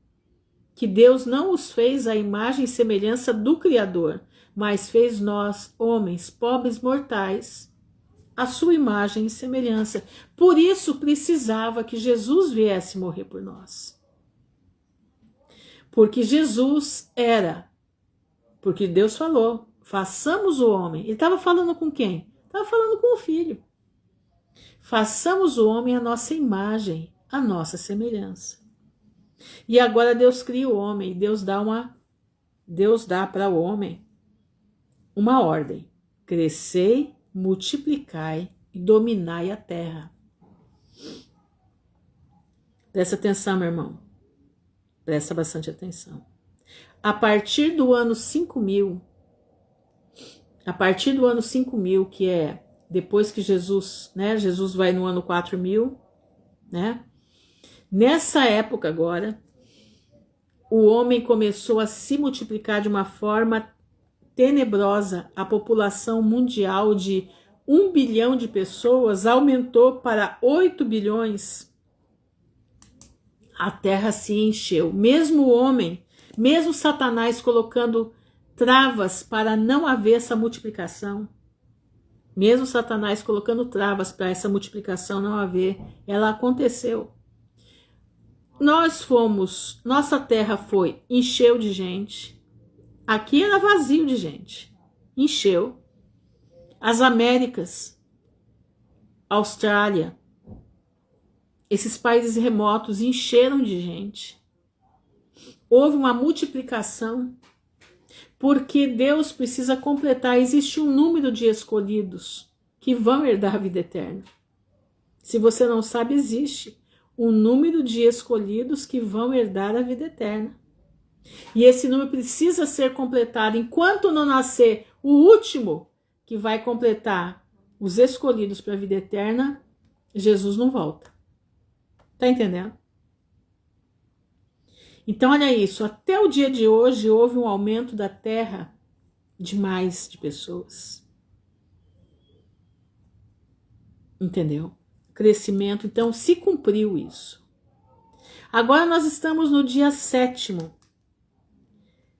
que Deus não os fez a imagem e semelhança do Criador, mas fez nós, homens, pobres mortais, a sua imagem e semelhança. Por isso precisava que Jesus viesse morrer por nós. Porque Jesus era, porque Deus falou, façamos o homem. Ele estava falando com quem? Estava falando com o Filho. Façamos o homem a nossa imagem, a nossa semelhança. E agora Deus cria o homem, Deus dá para o homem uma ordem: crescei, multiplicai e dominai a terra. Presta atenção, meu irmão. Presta bastante atenção. A partir do ano 5000, que é depois que Jesus, né? Jesus vai no ano 4000, né? Nessa época agora, o homem começou a se multiplicar de uma forma tenebrosa. A população mundial de 1 bilhão de pessoas aumentou para 8 bilhões. A terra se encheu. Mesmo o homem, mesmo Satanás colocando travas para não haver essa multiplicação, mesmo Satanás colocando travas para essa multiplicação não haver, ela aconteceu. Nossa terra encheu de gente. Aqui era vazio de gente. Encheu. As Américas, Austrália, esses países remotos encheram de gente. Houve uma multiplicação, porque Deus precisa completar. Existe um número de escolhidos que vão herdar a vida eterna. Se você não sabe, existe um número de escolhidos que vão herdar a vida eterna. E esse número precisa ser completado. Enquanto não nascer o último que vai completar os escolhidos para a vida eterna, Jesus não volta. Tá entendendo? Então, olha isso. Até o dia de hoje houve um aumento da terra demais de pessoas. Entendeu? Crescimento. Então, se cumpriu isso. Agora nós estamos no dia 7º.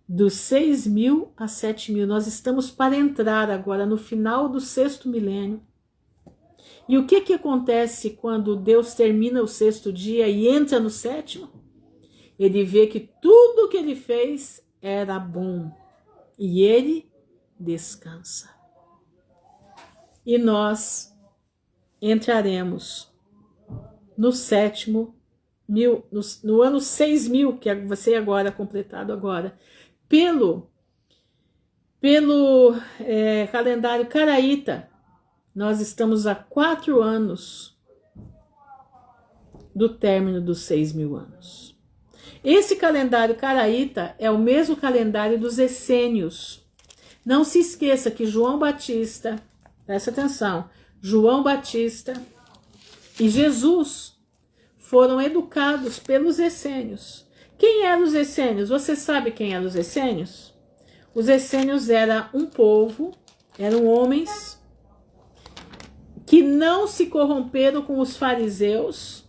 Dos 6.000 a 7.000. Nós estamos para entrar agora no final do 6º milênio. E o que acontece quando Deus termina o 6º dia e entra no 7º? Ele vê que tudo que ele fez era bom. E ele descansa. E nós entraremos no 7º no ano 6.000, que vai ser agora completado agora, pelo calendário caraíta. Nós estamos há 4 anos do término dos 6.000 anos. Esse calendário caraíta é o mesmo calendário dos essênios. Não se esqueça que João Batista, presta atenção, João Batista e Jesus foram educados pelos essênios. Quem eram os essênios? Você sabe quem eram os essênios? Os essênios era um povo, eram homens que não se corromperam com os fariseus,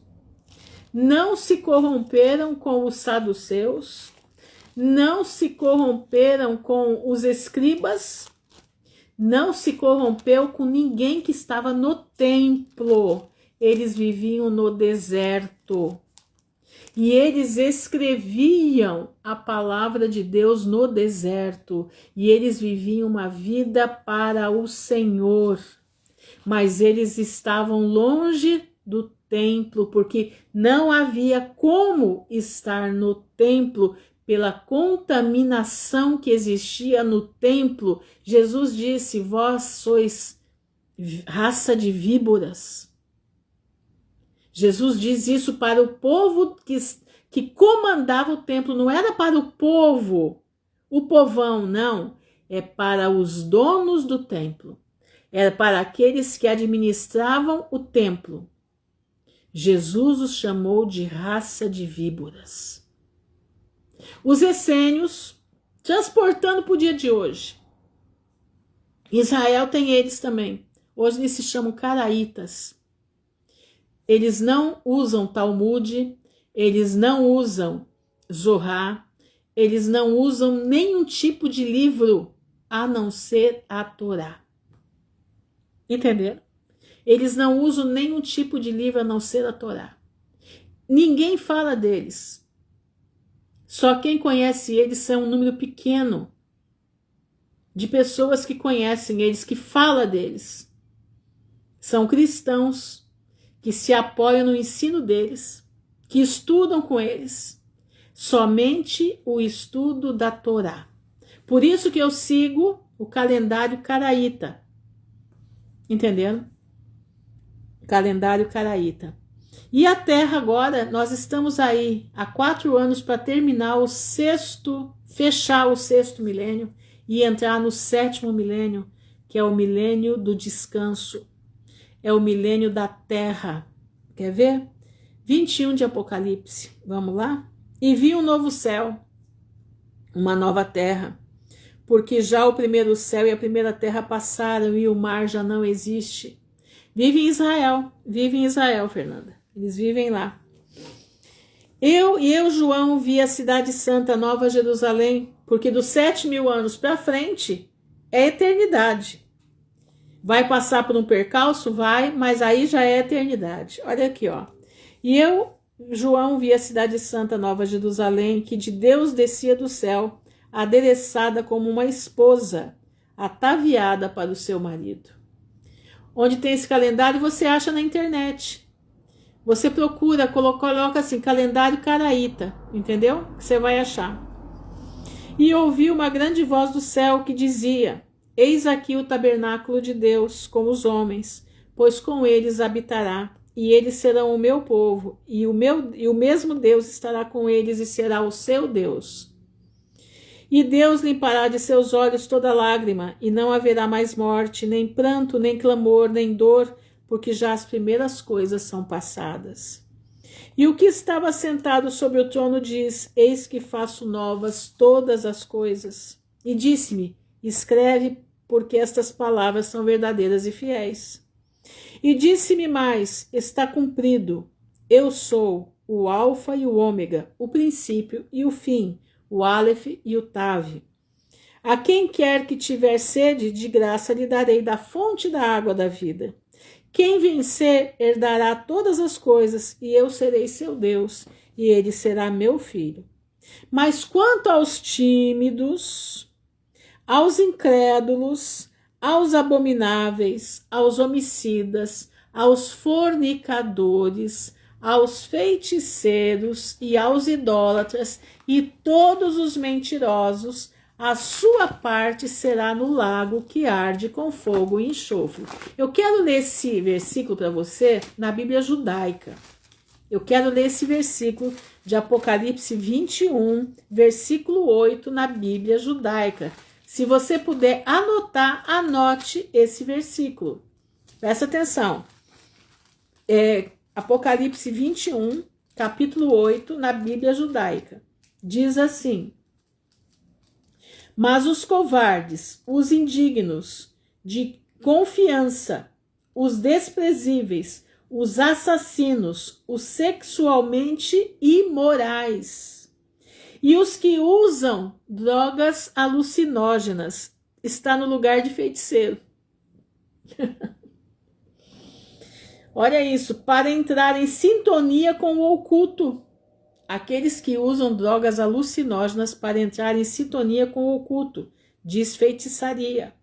não se corromperam com os saduceus, não se corromperam com os escribas, não se corrompeu com ninguém que estava no templo. Eles viviam no deserto. E eles escreviam a palavra de Deus no deserto. E eles viviam uma vida para o Senhor. Mas eles estavam longe do templo, porque não havia como estar no templo pela contaminação que existia no templo. Jesus disse: vós sois raça de víboras. Jesus diz isso para o povo que comandava o templo, não era para o povo, o povão, não, é para os donos do templo. Era para aqueles que administravam o templo. Jesus os chamou de raça de víboras. Os essênios, transportando para o dia de hoje. Israel tem eles também. Hoje eles se chamam caraítas. Eles não usam Talmud, eles não usam Zorá, eles não usam nenhum tipo de livro a não ser a Torá. Entenderam? Eles não usam nenhum tipo de livro a não ser a Torá. Ninguém fala deles. Só quem conhece eles são um número pequeno de pessoas que conhecem eles, que fala deles. São cristãos que se apoiam no ensino deles, que estudam com eles, somente o estudo da Torá. Por isso que eu sigo o calendário caraíta. Entenderam? Calendário caraíta. E a Terra agora, nós estamos aí há 4 anos para terminar fechar o 6º milênio e entrar no 7º milênio, que é o milênio do descanso. É o milênio da Terra. Quer ver? 21 de Apocalipse. Vamos lá? E vi um novo céu, uma nova terra, porque já o primeiro céu e a primeira terra passaram e o mar já não existe. Vive em Israel, Fernanda. Eles vivem lá. Eu, João, vi a cidade santa, Nova Jerusalém, porque dos 7.000 anos para frente é eternidade. Vai passar por um percalço? Vai, mas aí já é eternidade. Olha aqui, ó. E eu, João, vi a cidade santa, Nova Jerusalém, que de Deus descia do céu, adereçada como uma esposa, ataviada para o seu marido. Onde tem esse calendário, você acha na internet. Você procura, coloca assim, calendário caraíta, entendeu? Que você vai achar. E ouvi uma grande voz do céu que dizia: eis aqui o tabernáculo de Deus com os homens, pois com eles habitará, e eles serão o meu povo, e o mesmo Deus estará com eles e será o seu Deus. E Deus limpará de seus olhos toda lágrima, e não haverá mais morte, nem pranto, nem clamor, nem dor, porque já as primeiras coisas são passadas. E o que estava sentado sobre o trono diz: eis que faço novas todas as coisas. E disse-me: escreve, porque estas palavras são verdadeiras e fiéis. E disse-me mais: está cumprido. Eu sou o Alfa e o Ômega, o princípio e o fim, o Aleph e o Tav. A quem quer que tiver sede, de graça lhe darei da fonte da água da vida. Quem vencer herdará todas as coisas, e eu serei seu Deus, e ele será meu filho. Mas quanto aos tímidos, aos incrédulos, aos abomináveis, aos homicidas, aos fornicadores, aos feiticeiros e aos idólatras e todos os mentirosos, a sua parte será no lago que arde com fogo e enxofre. Eu quero ler esse versículo para você na Bíblia judaica. Eu quero ler esse versículo de Apocalipse 21, versículo 8, na Bíblia judaica. Se você puder anotar, anote esse versículo. Presta atenção. Apocalipse 21, capítulo 8, na Bíblia judaica. Diz assim: mas os covardes, os indignos de confiança, os desprezíveis, os assassinos, os sexualmente imorais e os que usam drogas alucinógenas está no lugar de feiticeiro. Olha isso, para entrar em sintonia com o oculto. Aqueles que usam drogas alucinógenas para entrar em sintonia com o oculto, diz feitiçaria.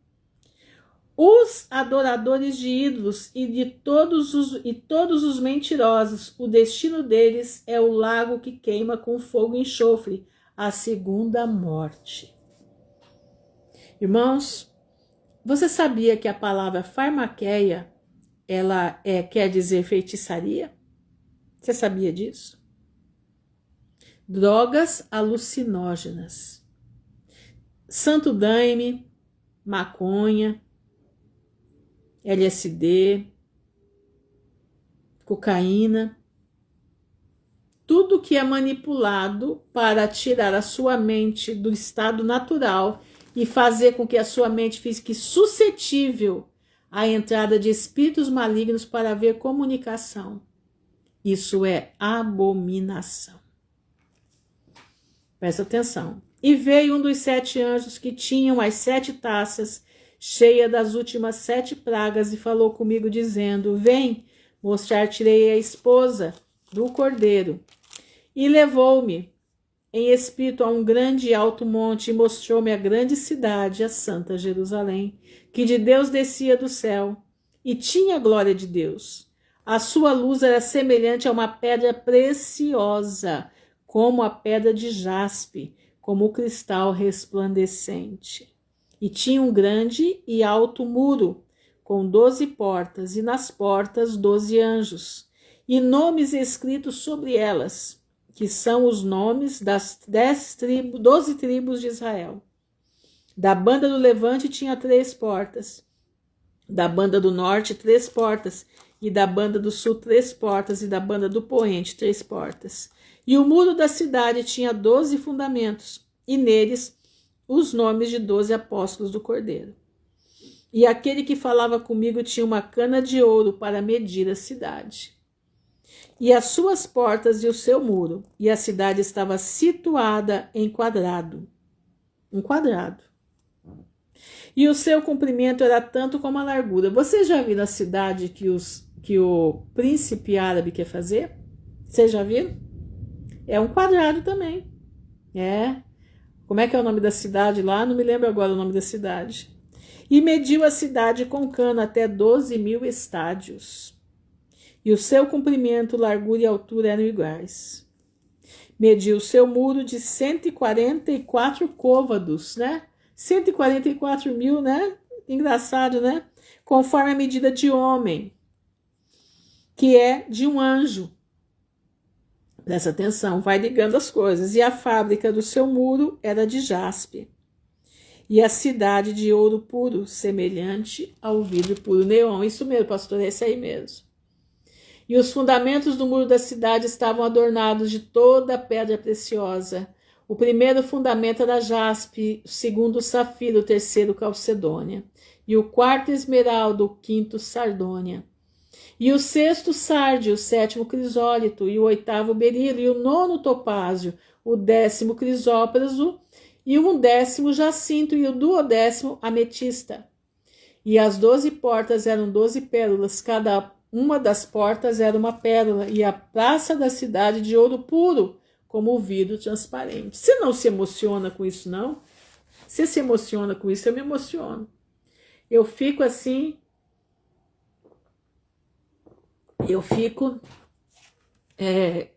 Os adoradores de ídolos e todos os mentirosos, o destino deles é o lago que queima com fogo e enxofre, a segunda morte. Irmãos, você sabia que a palavra farmaqueia, ela quer dizer feitiçaria? Você sabia disso? Drogas alucinógenas. Santo daime, maconha, LSD, cocaína, tudo que é manipulado para tirar a sua mente do estado natural e fazer com que a sua mente fique suscetível à entrada de espíritos malignos para haver comunicação. Isso é abominação. Presta atenção. E veio um dos 7 anjos que tinham as 7 taças cheias das últimas 7 pragas e falou comigo dizendo: vem, mostrar-te-ei a esposa do Cordeiro. E levou-me em espírito a um grande e alto monte e mostrou-me a grande cidade, a santa Jerusalém, que de Deus descia do céu, e tinha a glória de Deus. A sua luz era semelhante a uma pedra preciosa, como a pedra de jaspe, como o cristal resplandecente. E tinha um grande e alto muro, com 12 portas, e nas portas 12 anjos, e nomes escritos sobre elas, que são os nomes das 12 tribos de Israel. Da banda do levante tinha 3 portas, da banda do norte 3 portas, e da banda do sul 3 portas, e da banda do poente 3 portas. E o muro da cidade tinha 12 fundamentos, e neles os nomes de 12 apóstolos do Cordeiro. E aquele que falava comigo tinha uma cana de ouro para medir a cidade, e as suas portas e o seu muro, e a cidade estava situada em quadrado. Um quadrado. E o seu comprimento era tanto como a largura. Você já viu a cidade que o príncipe árabe quer fazer? Você já viu? É um quadrado também. É. Como é que é o nome da cidade lá? Não me lembro agora o nome da cidade. E mediu a cidade com cana até 12.000 estádios. E o seu comprimento, largura e altura eram iguais. Mediu o seu muro de 144 côvados, né? 144 mil, né? Engraçado, né? Conforme a medida de homem, que é de um anjo. Presta atenção, vai ligando as coisas. E a fábrica do seu muro era de jaspe. E a cidade de ouro puro, semelhante ao vidro puro neon. Isso mesmo, pastor, é esse aí mesmo. E os fundamentos do muro da cidade estavam adornados de toda a pedra preciosa. O primeiro fundamento era jaspe, o segundo safiro, o terceiro calcedônia, e o quarto esmeralda, o quinto sardônia, e o sexto sárdio, o sétimo crisólito, e o oitavo berilo, e o nono topázio, o 10º crisópraso, e o 11º jacinto, e o 12º ametista. E as 12 portas eram 12 pérolas, cada uma das portas era uma pérola, e a praça da cidade de ouro puro, como o vidro transparente. Você não se emociona com isso, não? Você se emociona com isso? Eu me emociono. Eu fico assim...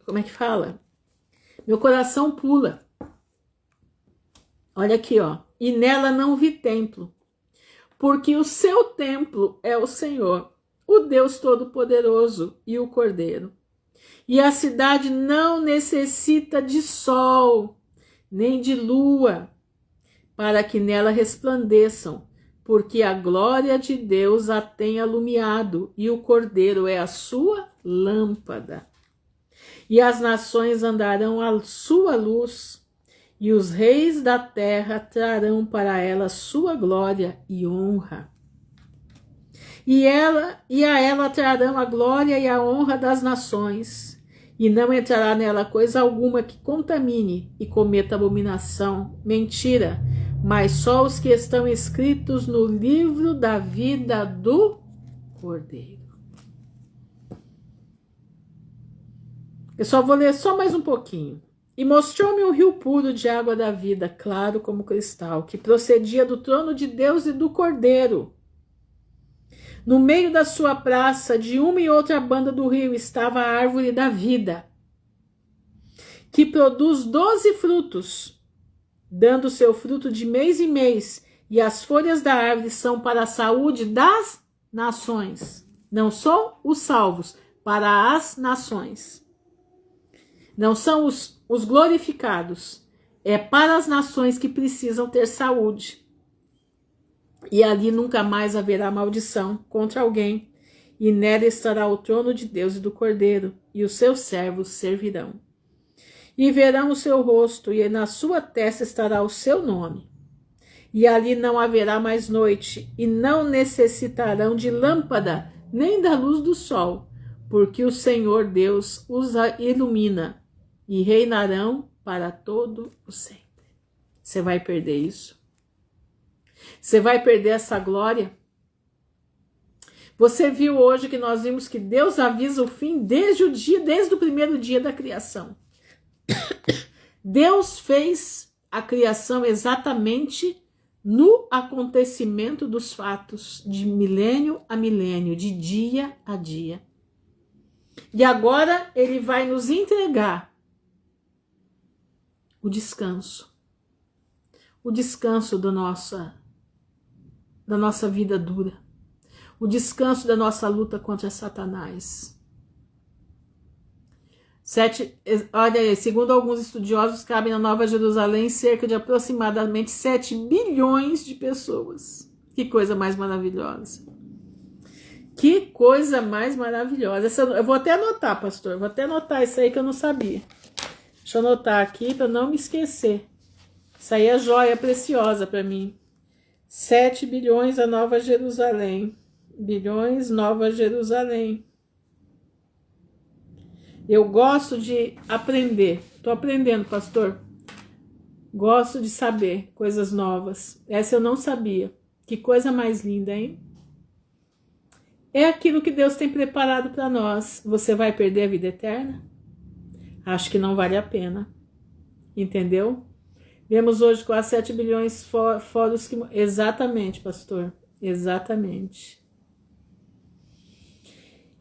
como é que fala? Meu coração pula. Olha aqui, ó. E nela não vi templo, porque o seu templo é o Senhor, o Deus Todo-Poderoso e o Cordeiro. E a cidade não necessita de sol, nem de lua, para que nela resplandeçam, porque a glória de Deus a tem alumiado, e o Cordeiro é a sua lâmpada. E as nações andarão à sua luz, e os reis da terra trarão para ela sua glória e honra. E a ela trarão a glória e a honra das nações, e não entrará nela coisa alguma que contamine e cometa abominação, mentira, mas só os que estão escritos no livro da vida do Cordeiro. Eu só vou ler só mais um pouquinho. E mostrou-me um rio puro de água da vida, claro como cristal, que procedia do trono de Deus e do Cordeiro. No meio da sua praça, de uma e outra banda do rio, estava a árvore da vida, que produz 12 frutos, dando seu fruto de mês em mês, e as folhas da árvore são para a saúde das nações. Não são os salvos, para as nações. Não são os glorificados, é para as nações que precisam ter saúde. e ali nunca mais haverá maldição contra alguém, e nela estará o trono de Deus e do Cordeiro, e os seus servos servirão. E verão o seu rosto, e na sua testa estará o seu nome. E ali não haverá mais noite, e não necessitarão de lâmpada, nem da luz do sol, porque o Senhor Deus os ilumina, e reinarão para todo o sempre. Você vai perder isso? Você vai perder essa glória? Você viu hoje que nós vimos que Deus avisa o fim desde o primeiro dia da criação. Deus fez a criação exatamente no acontecimento dos fatos, de milênio a milênio, de dia a dia. E agora ele vai nos entregar o descanso da nossa vida dura, o descanso da nossa luta contra Satanás. Olha, segundo alguns estudiosos, cabem na Nova Jerusalém cerca de aproximadamente 7 bilhões de pessoas. Que coisa mais maravilhosa. Que coisa mais maravilhosa. Eu vou até anotar, pastor. Vou até anotar isso aí que eu não sabia. Deixa eu anotar aqui para não me esquecer. Isso aí é joia preciosa para mim. 7 bilhões a Nova Jerusalém. Bilhões Nova Jerusalém. Eu gosto de aprender. Estou aprendendo, pastor. Gosto de saber coisas novas. Essa eu não sabia. Que coisa mais linda, hein? É aquilo que Deus tem preparado para nós. Você vai perder a vida eterna? Acho que não vale a pena. Entendeu? Vemos hoje quase 7 bilhões fora os que... Exatamente, pastor. Exatamente.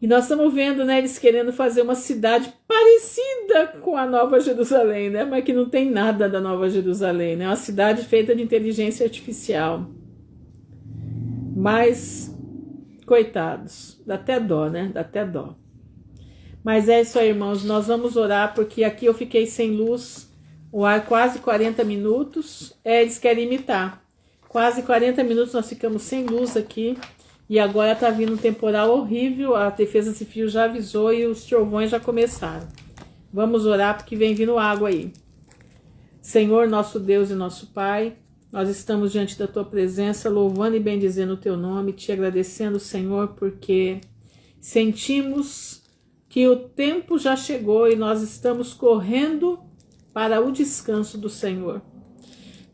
E nós estamos vendo, né, eles querendo fazer uma cidade parecida com a Nova Jerusalém, né, mas que não tem nada da Nova Jerusalém, né, uma cidade feita de inteligência artificial. Mas, coitados, dá até dó, né, dá até dó. Mas é isso aí, irmãos, nós vamos orar, porque aqui eu fiquei sem luz, o ar quase 40 minutos, eles querem imitar. Quase 40 minutos nós ficamos sem luz aqui. E agora tá vindo um temporal horrível, a Defesa Civil já avisou e os trovões já começaram. Vamos orar porque vem vindo água aí. Senhor, nosso Deus e nosso Pai, nós estamos diante da Tua presença, louvando e bendizendo o Teu nome, te agradecendo, Senhor, porque sentimos que o tempo já chegou e nós estamos correndo para o descanso do Senhor.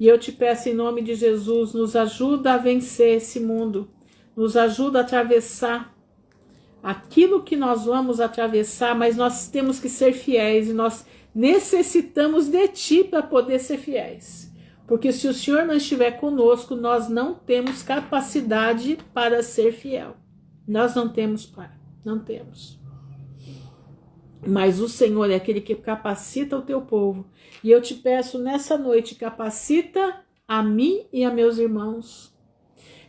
E eu te peço em nome de Jesus, nos ajuda a vencer esse mundo. Nos ajuda a atravessar aquilo que nós vamos atravessar, mas nós temos que ser fiéis e nós necessitamos de Ti para poder ser fiéis. Porque se o Senhor não estiver conosco, nós não temos capacidade para ser fiel. Nós não temos, Pai, não temos. Mas o Senhor é aquele que capacita o Teu povo. E eu te peço nessa noite, capacita a mim e a meus irmãos.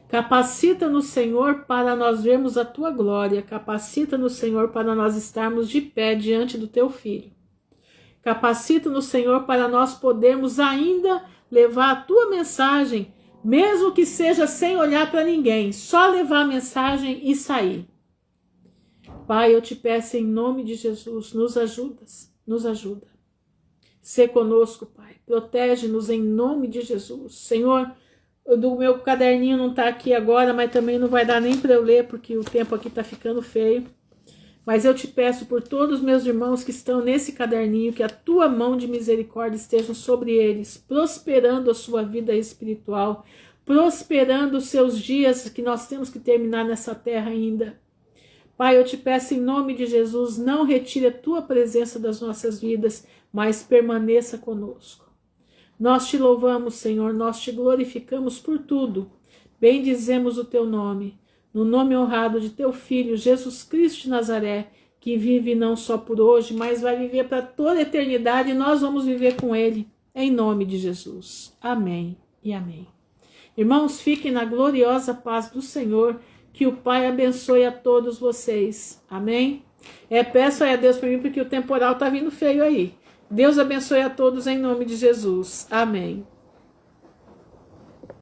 Capacita-nos, Senhor, para nós vermos a Tua glória. Capacita-nos, Senhor, para nós estarmos de pé diante do Teu Filho. Capacita-nos, Senhor, para nós podermos ainda levar a Tua mensagem, mesmo que seja sem olhar para ninguém, só levar a mensagem e sair. Pai, eu te peço em nome de Jesus, nos ajuda. Sê conosco, Pai. Protege-nos em nome de Jesus. Senhor, o meu caderninho não está aqui agora, mas também não vai dar nem para eu ler, porque o tempo aqui está ficando feio. Mas eu te peço por todos os meus irmãos que estão nesse caderninho, que a Tua mão de misericórdia esteja sobre eles, prosperando a sua vida espiritual, prosperando os seus dias que nós temos que terminar nessa terra ainda. Pai, eu te peço em nome de Jesus, não retire a Tua presença das nossas vidas, mas permaneça conosco. Nós te louvamos, Senhor, nós te glorificamos por tudo. Bendizemos o Teu nome, no nome honrado de Teu Filho, Jesus Cristo de Nazaré, que vive não só por hoje, mas vai viver para toda a eternidade e nós vamos viver com Ele, em nome de Jesus. Amém e amém. Irmãos, fiquem na gloriosa paz do Senhor, que o Pai abençoe a todos vocês. Amém? Peço aí a Deus para mim, porque o temporal está vindo feio aí. Deus abençoe a todos em nome de Jesus. Amém.